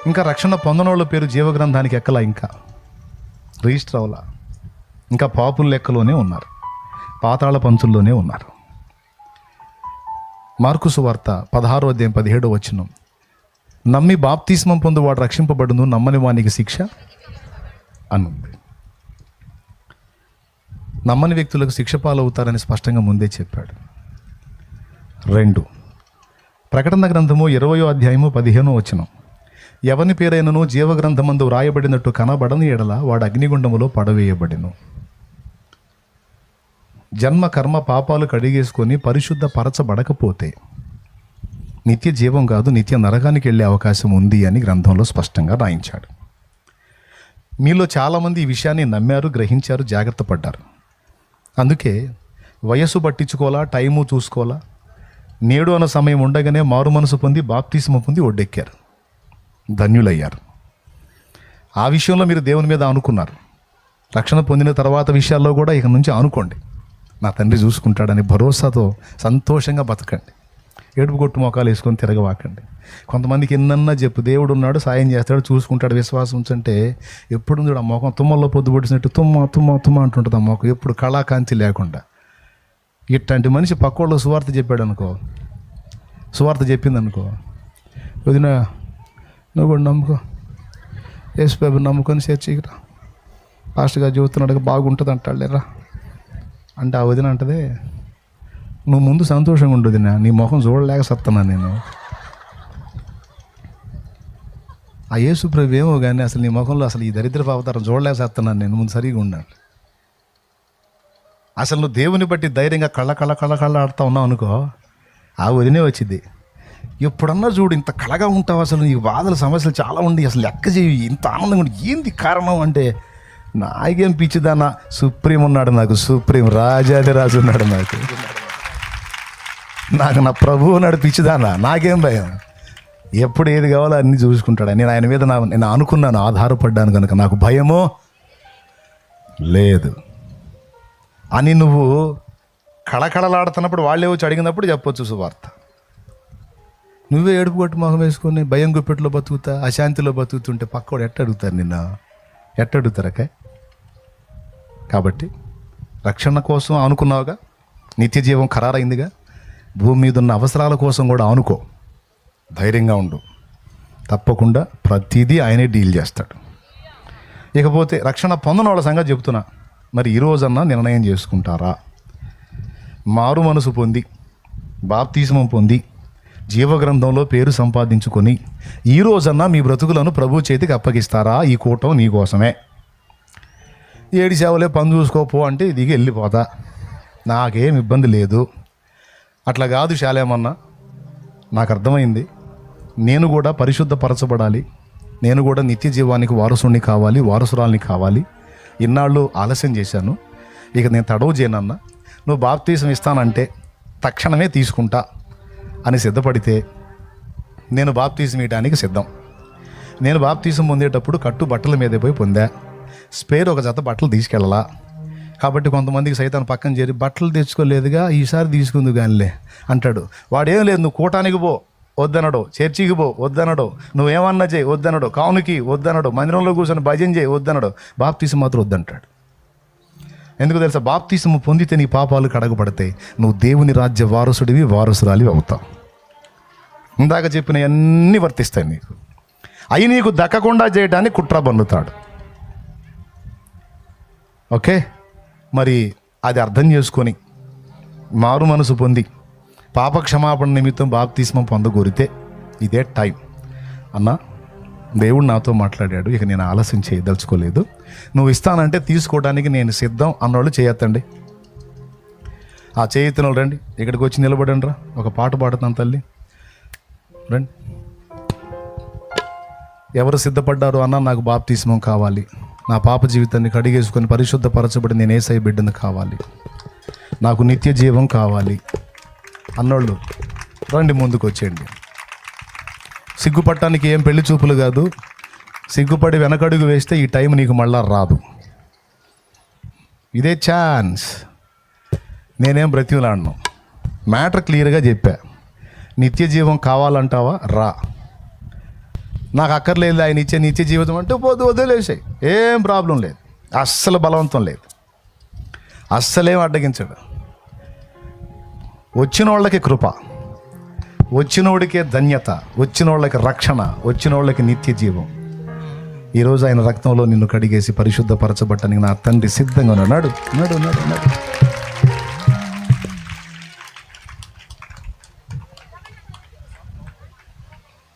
ఇంకా రక్షణ పొందనోళ్ళ పేరు జీవగ్రంథానికి ఎక్కలా. ఇంకా రిజిస్టర్ అవలా, ఇంకా పాపుల లెక్కలోనే ఉన్నారు, పాతాళ పంచుల్లోనే ఉన్నారు. మార్కు సువార్త 16:17 నమ్మి బాప్తిస్మం పొందువాడు రక్షింపబడును, నమ్మని వానికి శిక్ష అనుంది. నమ్మని వ్యక్తులకు శిక్ష పాలవుతారని స్పష్టంగా ముందే చెప్పాడు. 2 ప్రకటన గ్రంథము 20:15 ఎవని పేరైనను జీవగ్రంథమందు వ్రాయబడినట్టు కనబడని ఎడల వాడు అగ్నిగుండములో పడవేయబడిను. జన్మ కర్మ పాపాలు కడిగేసుకొని పరిశుద్ధ పరచబడకపోతే నిత్య జీవం కాదు, నిత్య నరకానికి వెళ్ళే అవకాశం ఉంది అని గ్రంథంలో స్పష్టంగా రాయించాడు. మీలో చాలామంది ఈ విషయాన్ని నమ్మారు, గ్రహించారు, జాగ్రత్త పడ్డారు. అందుకే వయస్సు పట్టించుకోవాలా, టైము చూసుకోవాలా, నేడు అన్న సమయం ఉండగానే మారు మనసు పొంది బాప్తిస్మం పొంది ఒడ్డెక్కారు, ధన్యులయ్యారు. ఆ విషయంలో మీరు దేవుని మీద ఆనుకున్నారు. రక్షణ పొందిన తర్వాత విషయాల్లో కూడా ఇక నుంచి ఆనుకోండి. నా తండ్రి చూసుకుంటాడని భరోసాతో సంతోషంగా బతకండి. ఏడుపు కొట్టు మొఖాలు వేసుకొని తిరగవాకండి. కొంతమందికి ఎన్నన్నా చెప్పు, దేవుడు ఉన్నాడు, సాయం చేస్తాడు, చూసుకుంటాడు, విశ్వాసం ఉంచంటే ఎప్పుడు చూడు ఆ మొఖం తుమ్మల్లో పొద్దు పొడిచినట్టు తుమ్మ తుమ్మ తుమ్మ అంటుంటుంది. ఆ మొఖం ఎప్పుడు కళాకాంతి లేకుండా. ఇట్లాంటి మనిషి పక్కోళ్ళు సువార్త చెప్పాడు అనుకో, సువార్త చెప్పింది అనుకో, వదిన నువ్వు కూడా నమ్ముకో, యేసు బాబు నమ్ముకొని చర్చికి పాస్టర్ గారు చెబుతున్నాడు బాగుంటుంది అంటాడు లేరా అంటే ఆ వదిన అంటది, నువ్వు ముందు సంతోషంగా ఉండదు, నీ ముఖం చూడలేక సత్తున్నా నేను. ఆ యేసు ప్రభు ఏమో కానీ అసలు నీ ముఖంలో అసలు ఈ దరిద్ర అవతారం చూడలేక సత్తున్నాను నేను, ముందు సరిగా ఉన్నాడు. అసలు నువ్వు దేవుని బట్టి ధైర్యంగా కళ్ళ ఆడుతూ ఉన్నావు అనుకో, ఆ వదినే వచ్చింది. ఎప్పుడన్నా చూడు ఇంత కళగా ఉంటావు, అసలు నీ బాధల సమస్యలు చాలా ఉండి అసలు లెక్క చేయి, ఇంత ఆనందంగా ఉండి ఏంది కారణం అంటే, నాకేం పిచ్చిదానా, సుప్రీం ఉన్నాడు నాకు, సుప్రీం రాజాది రాజు ఉన్నాడు నాకు నా ప్రభువు ఉన్నాడు, పిచ్చిదానా నాకేం భయం, ఎప్పుడు ఏది కావాలో అన్నీ చూసుకుంటాడు. నేను ఆయన మీద నేను అనుకున్నాను, ఆధారపడ్డాను కనుక నాకు భయమో లేదు అని నువ్వు కళకళలాడుతున్నప్పుడు వాళ్ళే వచ్చి అడిగినప్పుడు చెప్పొచ్చు సువార్త. నువ్వే ఏడుపు కొట్టి మొహం వేసుకొని భయం గుప్పెట్లో బతుకుతా, అశాంతిలో బతుకుతుంటే పక్కవాడు ఎట్ట అడుగుతారు నిన్న, ఎట్ట అడుగుతారకే? కాబట్టి రక్షణ కోసం అనుకున్నావుగా, నిత్య జీవం ఖరారైందిగా, భూమి మీద ఉన్న అవసరాల కోసం కూడా ఆనుకో, ధైర్యంగా ఉండు, తప్పకుండా ప్రతిదీ ఆయనే డీల్ చేస్తాడు. ఇకపోతే రక్షణ పొందిన వాళ్ళ సంగతి చెప్తున్నా. మరి ఈరోజన్నా నిర్ణయం చేసుకుంటారా? మారు మనసు పొంది బాప్తిస్మం పొంది జీవగ్రంథంలో పేరు సంపాదించుకొని ఈరోజన్నా మీ బ్రతుకులను ప్రభు చేతికి అప్పగిస్తారా? ఈ కూటం నీకోసమే. ఏడి సేవలే పని చూసుకోపో అంటే దిగి వెళ్ళిపోతా, నాకేం ఇబ్బంది లేదు. అట్లా కాదు శాలేమన్నా, నాకు అర్థమైంది, నేను కూడా పరిశుద్ధపరచబడాలి, నేను కూడా నిత్య జీవానికి వారసుని కావాలి, వారసురాల్ని కావాలి. ఇన్నాళ్ళు ఆలస్యం చేశాను, ఇక నేను తడవు చేయనన్నా, నువ్వు బాప్తీసం ఇస్తానంటే తక్షణమే తీసుకుంటా అని సిద్ధపడితే నేను బాప్తీసం ఇవ్వడానికి సిద్ధం. నేను బాప్తీసం పొందేటప్పుడు కట్టు బట్టల మీదే పోయి పొందా, స్పేర్ ఒక జత బట్టలు తీసుకెళ్ళాలా. కాబట్టి కొంతమందికి సైతాన్ పక్కన చేరి బట్టలు తెచ్చుకోలేదుగా ఈసారి తీసుకుంది కానిలే అంటాడు. వాడేం లేదు, నువ్వు కూటానికి పో వద్దనడు, చర్చికి పో వద్దనడు, నువ్వేమన్నా చేయి వద్దనడు, కావునికి వద్దనడు, మందిరంలో కూర్చొని భజన చేయి వద్దనడు, బాప్తీసం మాత్రం వద్దంటాడు. ఎందుకు తెలుసా? బాప్తీసం పొందితే నీ పాపాలు కడగబడతాయి, నువ్వు దేవుని రాజ్య వారసుడివి, వారసురాలివి అవుతావు. ఇందాక చెప్పిన అన్నీ వర్తిస్తాయి నీకు. అవి నీకు దక్కకుండా చేయడానికి కుట్ర బన్నుతాడు. ఓకే, మరి అది అర్థం చేసుకొని మారు మనసు పొంది పాప క్షమాపణ నిమిత్తం బాప్తిస్మం పొందగోరితే ఇదే టైం. అన్నా, దేవుడు నాతో మాట్లాడాడు, ఇక నేను ఆలస్యం చేయదలుచుకోలేదు, నువ్వు ఇస్తానంటే తీసుకోవడానికి నేను సిద్ధం అన్నోళ్ళు చేయొద్దండి. ఆ చేయెత్తిన వాళ్ళు రండి, ఇక్కడికి వచ్చి నిలబడండి రా, ఒక పాట పాడుతాను తల్లి, రండి. ఎవరు సిద్ధపడ్డారు? అన్న నాకు బాప్తిస్మం కావాలి, నా పాప జీవితాన్ని కడిగేసుకొని పరిశుద్ధపరచబడి నేను యేసయ్య బిడ్డను కావాలి, నాకు నిత్య జీవం కావాలి అన్నోళ్ళు రండి, ముందుకు వచ్చేయండి. సిగ్గుపడటానికి ఏం పెళ్లి చూపులు కాదు, సిగ్గుపడి వెనకడుగు వేస్తే ఈ టైం నీకు మళ్ళా రాదు. ఇదే ఛాన్స్. నేనేం బ్రతిమలాడను, మ్యాటర్ క్లియర్గా చెప్పా. నిత్య జీవం కావాలంటావా? రా, నాకు అక్కర్లేదు ఆయన ఇచ్చే నిత్య జీవితం అంటే పోదు, వదిలేసాయి, ఏం ప్రాబ్లం లేదు. అస్సలు బలవంతం లేదు, అస్సలేం అడ్డగించడు. వచ్చిన వాళ్ళకి కృప, వచ్చినోడికే ధన్యత, వచ్చినోళ్ళకి రక్షణ, వచ్చినోళ్ళకి నిత్య జీవం. ఈరోజు ఆయన రక్తంలో నిన్ను కడిగేసి పరిశుద్ధపరచబట్టనికి నా తండ్రి సిద్ధంగా ఉన్నాడు. నడు నడు నడు.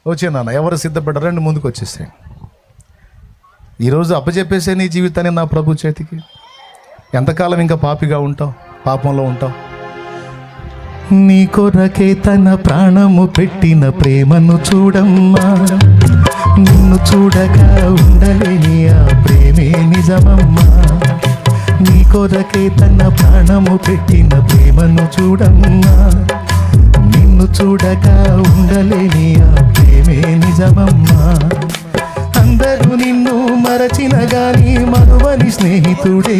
వచ్చే నాన్న, ఎవరు సిద్ధపడ్డారండి ముందుకు వచ్చేసాయి. ఈరోజు అప్పచెప్పేసే నీ జీవితాన్ని నా ప్రభు చేతికి. ఎంతకాలం ఇంకా పాపిగా ఉంటావు, పాపంలో ఉంటావు? నీ కొరకే తన ప్రాణము పెట్టిన ప్రేమను చూడమ్మా, నిన్ను చూడగా ఉండలేని ఆ ప్రేమే నిజమమ్మా. నీ కొరకే తన ప్రాణము పెట్టిన ప్రేమను చూడమ్మా, నిన్ను చూడగా ఉండలేని ఆ ప్రేమే నిజమమ్మా. అందరూ నిన్ను మరచిన గాని మరువని స్నేహితుడే,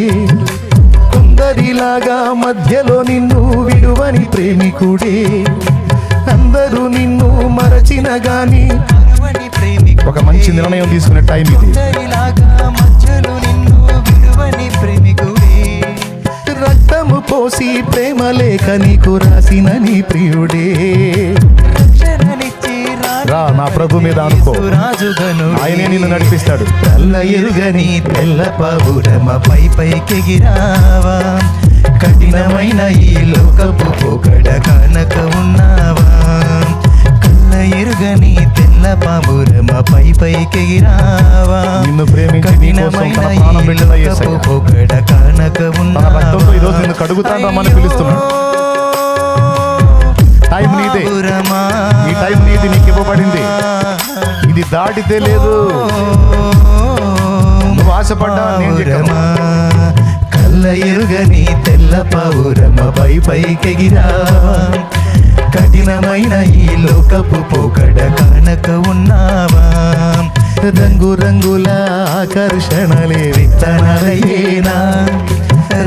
కొందరిలాగా మధ్యలో నిన్ను విడువని ప్రేమికుడే. అందరూ నిన్ను మరచిన గాని ఒక మంచి నిర్ణయం తీసుకునే టైం ఇది. రక్తము పోసి ప్రేమ లేఖ నీకు రాసిన నీ ప్రియుడే. రా నా ప్రభు మీద అనుకో, ఆయనే నిన్ను నడిపిస్తాడు. తెల్ల ఎరుగని తెల్ల పావురమ పై పైకెగిరావా, కఠినమైన ఈ లోకపు పోకడ కానక ఉన్నావా. కళ్ళ ఎరుగని తెల్ల పావురమ పై పైకెగిరావా, నిన్ను ప్రేమించి కఠినమైన ఈ లోకపు పోకడ కానక ఉన్నావా. ఈరోజు నిన్ను కడుగుతాడమని పిలుస్తున్నాడు. టైం నీదే, ఈ టైం నీది, నీకు ఇవ్వబడింది. ఇది దాటితే లేదు. నువ్వు ఆశపడ్డా కళ్ళ ఎరుగని తెల్ల పావురమ పై పైకెగిరావా, కఠినమైన ఈ లోకపు పోకడ కానక ఉన్నావా. రంగు రంగుల ఆకర్షణలే విత్తనాలయేనా,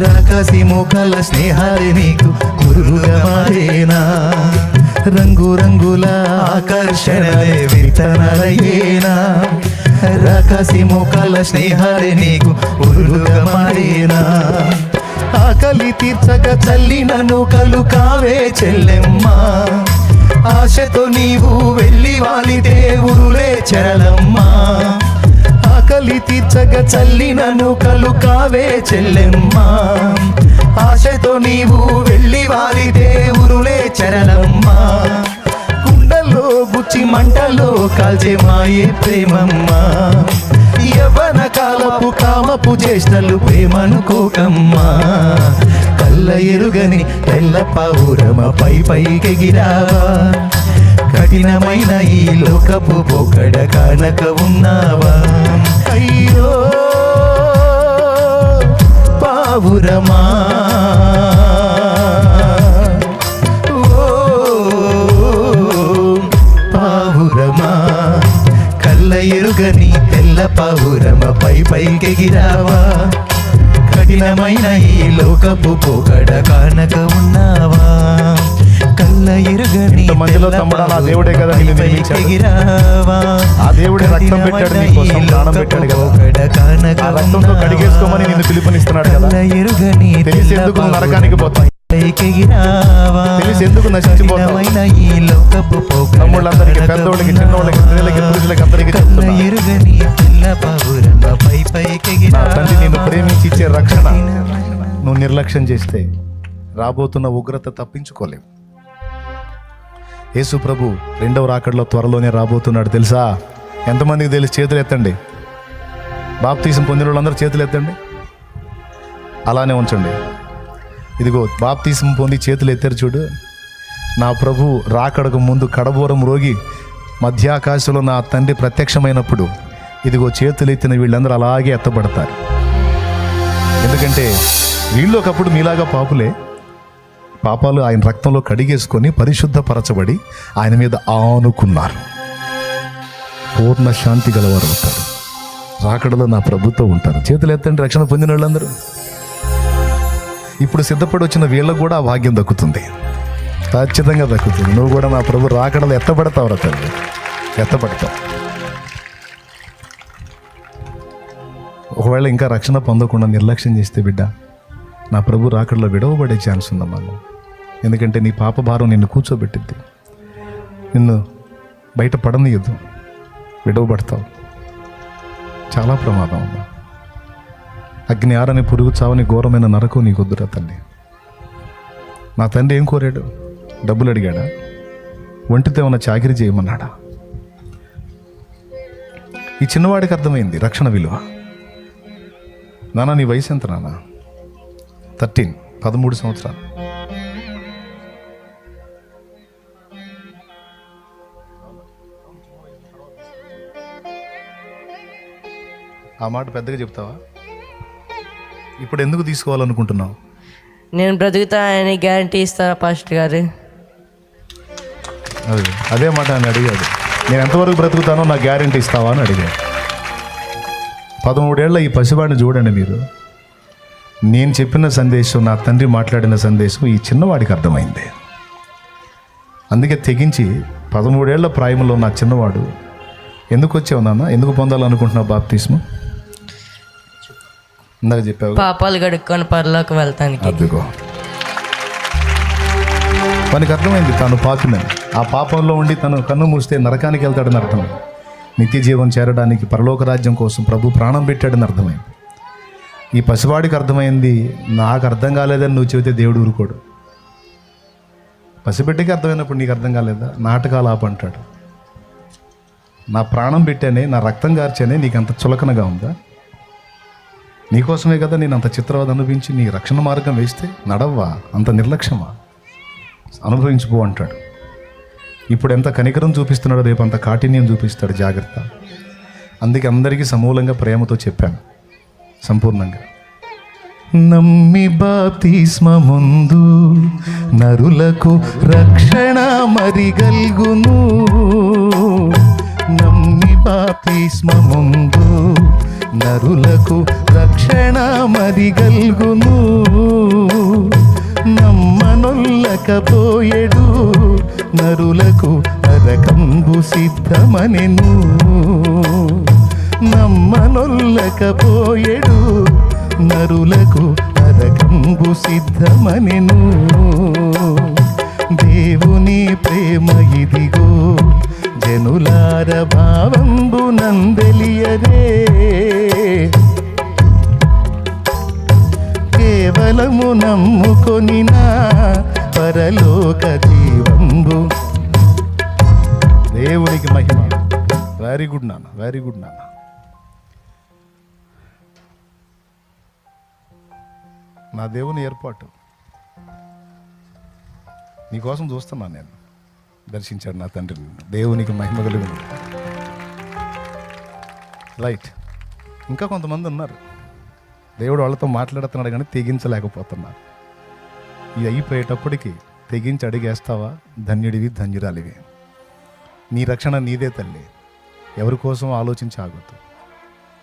రాకాసి మోకల స్నేహాలే నీకు గురువుగా మారేనా. రంగు రంగుల ఆకర్షణలే విత్తనాలయేనా, రాకాసి మోకల స్నేహాలే నీకు గురువుగా మారేనా. ఆకలి తీర్చక చల్లిన నూకలు కావే చెల్లెమ్మా, ఆశతో నీవు వెళ్ళి వాలితే ఉరులే చెరలమ్మా. ఆకలి తీర్చక చల్లిన నూకలు కావే చెల్లెమ్మా, ఆశతో నీవు వెళ్ళి వాలితే ఉరులే చెరలమ్మా. గుండెల్లో గుచ్చి మంటల్లో కాల్చే మాయే ప్రేమమ్మా, యవ్వన కాలపు కామపు చేష్టలు ప్రేమనుకోకమ్మా. కళ్ళ ఎరుగని తెల్ల పావురమ పై పైకెగిరావా, కఠినమైన ఈ లోకపు పోకడ కానక ఉన్నావా. అయ్యో పావురమా, ఓ పావురమా, కళ్ళ ఎరుగని తెల్ల పావురమ పై పైకెగిరావా, కఠినమైన ఈ లోకపు పోకడ కానక ఉన్నావా. కళ్ళ ఎరుగని మందిలో తమ్ముడా, నా దేవుడే కదా నిన్ను నిర్మించాడు. ఆ దేవుడే రక్తం పెట్టాడు, నీకోసం ప్రాణం పెట్టాడు కదా. ఆ రక్తంతో కడిగేసుకోమని నిన్ను పిలుపునిస్తున్నాడు కదా. తెలిసి ఎందుకు నరకానికి పోతావు, తెలిసి ఎందుకు నశించిపోతావు. తమ్ముళ్ళందరికీ, పెద్దోళ్ళకి, చిన్నోళ్ళకి, స్త్రీలకి, పురుషులకి అందరికీ చెప్తున్నా, నా తండ్రి నిన్ను ప్రేమించి ఇచ్చే రక్షణ నువ్వు నిర్లక్ష్యం చేస్తే రాబోతున్న ఉగ్రత తప్పించుకోలేవు. యేసు ప్రభు రెండవ రాకడలో త్వరలోనే రాబోతున్నాడు తెలుసా? ఎంతమందికి తెలిసి చేతులు ఎత్తండి. బాప్తీసం పొందిన వాళ్ళందరూ చేతులు ఎత్తండి, అలానే ఉంచండి. ఇదిగో బాప్తీసం పొంది చేతులు ఎత్తారు చూడు. నా ప్రభు రాకడకు ముందు కడబోరం రోగి మధ్యాకాశంలో నా తండ్రి ప్రత్యక్షమైనప్పుడు ఇదిగో చేతులు ఎత్తిన వీళ్ళందరూ అలాగే ఎత్తబడతారు. ఎందుకంటే వీళ్ళు ఒకప్పుడు మీలాగా పాపులే, పాపాలు ఆయన రక్తంలో కడిగేసుకొని పరిశుద్ధపరచబడి ఆయన మీద ఆనుకున్నారు. పూర్ణ శాంతి గలవారు అవుతారు. రాకడలో నా ప్రభుతో ఉంటారు. చేతులు ఎత్తండి రక్షణ పొందిన వాళ్ళందరూ. ఇప్పుడు సిద్ధపడి వచ్చిన వీళ్ళకు కూడా ఆ భాగ్యం దక్కుతుంది, ఖచ్చితంగా దక్కుతుంది. నువ్వు కూడా నా ప్రభు రాకడలో ఎత్తబడతావు రా తల్లి, ఎత్తబడతావు. ఒకవేళ ఇంకా రక్షణ పొందకుండా నిర్లక్ష్యం చేస్తే బిడ్డ, నా ప్రభు రాకడలో విడవబడే ఛాన్స్ ఉందమ్మా నువ్వు. ఎందుకంటే నీ పాప భారం నిన్ను కూర్చోబెట్టిద్ది, నిన్ను బయట పడనీయద్దు, విడవబడతావు. చాలా ప్రమాదం అమ్మా. అగ్ని ఆరని పురుగు చావని ఘోరమైన నరకం నీకు వద్దురా తల్లి. నా తండ్రి ఏం కోరాడు? డబ్బులు అడిగాడా? ఒంటితో ఏమన్నా చాకిరీ చేయమన్నాడా? ఈ చిన్నవాడికి అర్థమైంది రక్షణ విలువ. నాన్న నీ వయసు ఎంత నాన్న? 13 సంవత్సరాలు. ఆ మాట పెద్దగా చెప్తావా? ఇప్పుడు ఎందుకు తీసుకోవాలనుకుంటున్నావు? నేను బ్రతుకుతా అని గ్యారంటీ ఇస్తారా పాస్టర్ గారు? అదే మాట అని అడిగాడు. నేను ఎంతవరకు బ్రతుకుతానో నాకు గ్యారెంటీ ఇస్తావా అని అడిగాడు. 13 ఏళ్ల ఈ పసివాడిని చూడండి మీరు. నేను చెప్పిన సందేశం, నా తండ్రి మాట్లాడిన సందేశం ఈ చిన్నవాడికి అర్థమైంది. అందుకే తెగించి 13 ఏళ్ల ప్రాయంలో నా చిన్నవాడు, ఎందుకు వచ్చావు నాన్న, ఎందుకు పొందాలనుకుంటున్నావు బాప్తిస్మం? ఇందాక చెప్పావు పాపాలు గడుక్కొని పరలోకి వెళ్తానికి. అదిగో వానికి అర్థమైంది తాను పాపినని. ఆ పాపంలో ఉండి తను కన్ను మూస్తే నరకానికి వెళ్తాడని అర్థం. నిత్య జీవం చేరడానికి పరలోక రాజ్యం కోసం ప్రభు ప్రాణం పెట్టాడని అర్థమైంది. ఈ పసివాడికి అర్థమైంది. నాకు అర్థం కాలేదని నువ్వు చెబితే దేవుడు ఊరుకోడు. పసిబిడ్డకి అర్థమైనప్పుడు నీకు అర్థం కాలేదా? నాటకాలు ఆపంటాడు. నా ప్రాణం పెట్టానే, నా రక్తం గార్చానే, నీకు అంత చులకనగా ఉందా? నీకోసమే కదా నేను అంత చిత్రవద అనుభవించి నీ రక్షణ మార్గం వేస్తే నడవ్వా? అంత నిర్లక్ష్యమా? అనుభవించిపో అంటాడు. ఇప్పుడు ఎంత కనికరం చూపిస్తున్నాడో రేపు అంత కాఠిన్యం చూపిస్తాడు. జాగ్రత్త. అందుకే అందరికీ సమూలంగా ప్రేమతో చెప్పాను సంపూర్ణంగా. నమ్మి బాప్తిస్మముందు నరులకు రక్షణ మరిగల్గును. నమ్మి బాప్తిస్మముందు నరులకు రక్షణ మరిగల్గును. నమ్మనొల్లకపోయేడు నరులకు నరకంబు సిద్ధమనెను. నమ్మనొల్లకపోయేడు నరులకు నరకంబు సిద్ధమనెను. దేవుని ప్రేమ ఇదిగో జనులార భావంబు నందెలియదే. కేవలము నమ్ముకొనిన పరలోక జీవంబు. దేవునికి మహిమ. వెరీ గుడ్ నాన్న, వెరీ గుడ్ నాన్న. నా దేవుని ఏర్పాటు నీకోసం చూస్తున్నాను నేను. దర్శించాడు నా తండ్రిని. దేవునికి మహిమ కలుగును. రైట్. ఇంకా కొంతమంది ఉన్నారు, దేవుడు వాళ్ళతో మాట్లాడుతున్నాడు కానీ తెగించలేకపోతున్నారు. ఇది అయిపోయేటప్పటికి తెగించి అడిగేస్తావా? ధన్యుడివి, ధన్యురాలివి. నీ రక్షణ నీదే తల్లి. ఎవరి కోసం ఆలోచించి ఆగొద్దు.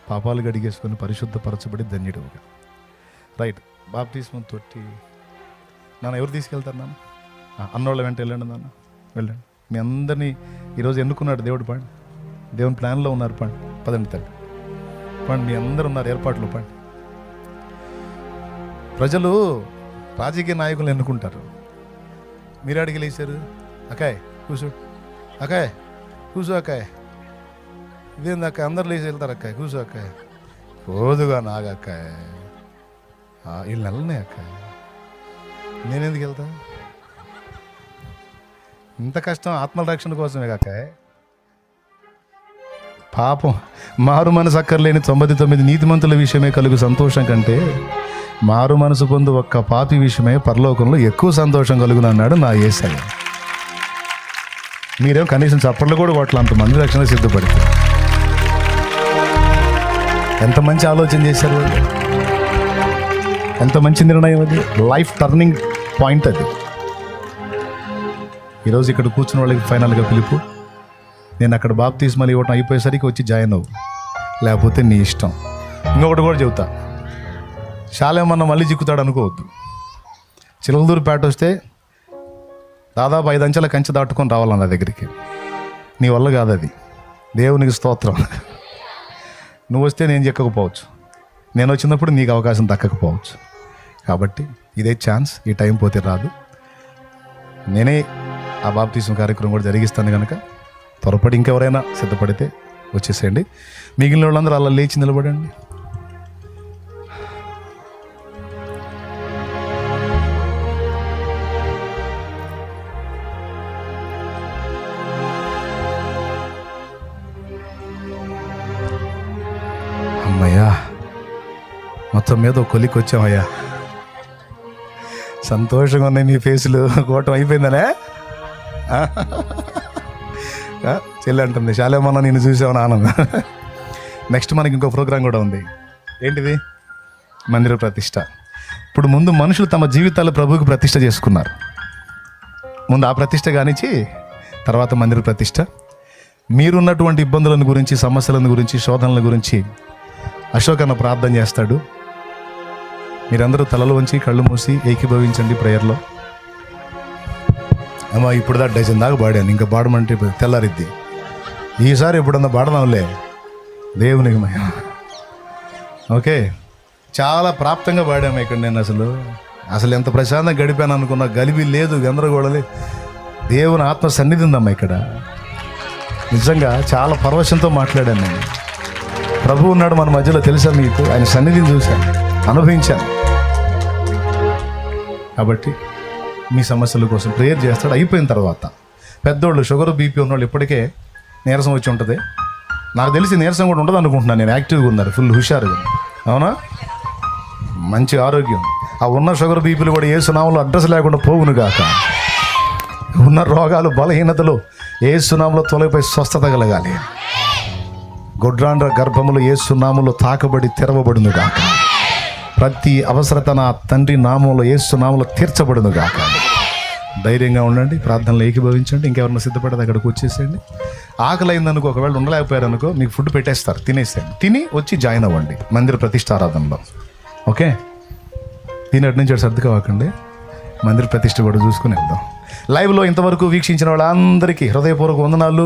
పాపాలు గడిగేసుకొని పరిశుద్ధపరచబడి ధన్యుడివిగా. రైట్. బాప్టిస్మం తొట్టి నాన్న ఎవరు తీసుకెళ్తారు నాన్న? అన్నోళ్ళ వెంట వెళ్ళండి నాన్న, వెళ్ళండి. మీ అందరినీ ఈరోజు ఎన్నుకున్నాడు దేవుడు. పండి, దేవుని ప్లాన్లో ఉన్నారు. పండి, పదండి తల్లి, పండి. మీ అందరు ఉన్నారు ఏర్పాట్లు. పండి. ప్రజలు రాజకీయ నాయకులు ఎన్నుకుంటారు. మీరు అడిగి లేచారు. అకాయ్ కూర్చో, అకాయ్ కూర్చో, అకాయ్ ఇదేంది అక్కాయ్, అందరు లేచి వెళ్తారు. అక్కాయ్ కూర్చో, అక్కాయ్ పోదుగా నాగా, అక్కాయ్ వీళ్ళు నెలనే, అక్కాయ్ నేనెందుకు వెళ్తా? ఇంత కష్టం ఆత్మల రక్షణ కోసమే అక్కాయ్. పాపం మారు మనసు అక్కర్లేని 99 నీతిమంతుల విషయమే కలుగు సంతోషం కంటే మారు మనసు పొందు ఒక్క పాపి విషయమే పరలోకంలో ఎక్కువ సంతోషం కలుగును అన్నాడు నా యేసయ్య. మీరేం కనీసం చప్పట్లు కూడా కొట్ల అంతమంది రక్షణ సిద్ధపడితే. ఎంత మంచి ఆలోచన చేశారు వాళ్ళు. ఎంత మంచి నిర్ణయం అది. లైఫ్ టర్నింగ్ పాయింట్ అది. ఈరోజు ఇక్కడ కూర్చున్న వాళ్ళకి ఫైనల్గా పిలుపు. నేను అక్కడ బాప్తిస్మాలు ఇవ్వటం అయిపోయేసరికి వచ్చి జాయిన్ అవ్వు, లేకపోతే నీ ఇష్టం. ఇంకొకటి కూడా చెబుతా, శాలేమన్నా మళ్ళీ చిక్కుతాడు అనుకోవద్దు. చిలకలూరుపేట వస్తే దాదాపు 5 అంచెల కంచె దాటుకొని రావాలన్న దగ్గరికి. నీ వల్ల కాదు అది. దేవునికి స్తోత్రం. నువ్వు వస్తే నేను చెక్కకపోవచ్చు, నేను వచ్చినప్పుడు నీకు అవకాశం దక్కకపోవచ్చు. కాబట్టి ఇదే ఛాన్స్, ఈ టైం పోతే రాదు. నేనే ఆ బాప్తిజం కార్యక్రమం కూడా జరిగిస్తాను కనుక త్వరపడి ఇంకెవరైనా సిద్ధపడితే వచ్చేసేయండి. మిగిలిన వాళ్ళందరూ అలా లేచి నిలబడండి. అమ్మయ్యా, మొత్తం మీద ఒక కొలికి వచ్చామయ్యా. సంతోషంగా ఉన్నాయి మీ ఫేసులు. కోటం అయిపోయిందనే చెల్లి అంటుంది, శాలేమన్నా నేను చూసామని ఆనందం. నెక్స్ట్ మనకి ఇంకో ప్రోగ్రాం కూడా ఉంది. ఏంటిది? మందిర ప్రతిష్ట. ఇప్పుడు ముందు మనుషులు తమ జీవితాలు ప్రభువుకి ప్రతిష్ట చేసుకున్నారు. ముందు ఆ ప్రతిష్ట కానిచ్చి తర్వాత మందిర ప్రతిష్ట. మీరున్నటువంటి ఇబ్బందులను గురించి, సమస్యలను గురించి, శోధనల గురించి అశోక్ అన్న ప్రార్థన చేస్తాడు. మీరందరూ తలలు వంచి కళ్ళు మూసి ఏకీభవించండి ప్రేయర్లో. అమ్మా ఇప్పుడు దా డజన్ దాకా పాడాను, ఇంకా పాడమంటే తెల్లారిద్ది. ఈసారి ఎప్పుడన్నా పాడదాంలే, దేవునికి మహిమ. ఓకే, చాలా ప్రాప్తంగా పాడాము ఇక్కడ. నేను అసలు ఎంత ప్రశాంతంగా గడిపాను అనుకున్నా. గలిబి లేదు, గందరగోళం లేదు. దేవుని ఆత్మ సన్నిధి ఉందమ్మా ఇక్కడ. నిజంగా చాలా పరవశంతో మాట్లాడాను నేను. ప్రభు ఉన్నాడు మన మధ్యలో, తెలుసా మీకు? ఆయన సన్నిధిని చూశాను, అనుభవించాను. కాబట్టి మీ సమస్యల కోసం ప్రేయర్ చేస్తాడు. అయిపోయిన తర్వాత పెద్దోళ్ళు, షుగర్ బీపీ ఉన్నవాళ్ళు ఇప్పటికే నీరసం వచ్చి ఉంటుంది. నాకు తెలిసి నీరసం కూడా ఉండదు అనుకుంటున్నాను నేను. యాక్టివ్గా ఉన్నారు, ఫుల్ హుషారుగా. అవునా? మంచి ఆరోగ్యం. ఆ ఉన్న షుగర్ బీపీలు కూడా యేసు నామములో అడ్రస్ లేకుండా పోవును గాక. ఉన్న రోగాలు, బలహీనతలు యేసు నామములో తొలగిపోయి స్వస్థత కలగాలి. గొడ్రాండ్ర గర్భములు యేసు నామములో తాకబడి తెరవబడును గాక. ప్రతి అవసరత నా తండ్రి నామంలో, యేసు నామంలో తీర్చబడును గాక. ధైర్యంగా ఉండండి, ప్రార్థనలు ఏకీభవించండి. ఇంకెవరన్నా సిద్ధపడేది అక్కడికి వచ్చేసేయండి. ఆకలి అయిందనుకో, ఒకవేళ ఉండలేకపోయారనుకో, మీకు ఫుడ్ పెట్టేస్తారు, తినేసేయండి. తిని వచ్చి జాయిన్ అవ్వండి మందిర ప్రతిష్టారాధనలో. ఓకే, తినటి నుంచి సర్ది కాకండి. మందిర ప్రతిష్ట కూడా చూసుకుని వెళ్దాం. లైవ్లో ఇంతవరకు వీక్షించిన వాళ్ళందరికీ హృదయపూర్వక వందనాలు.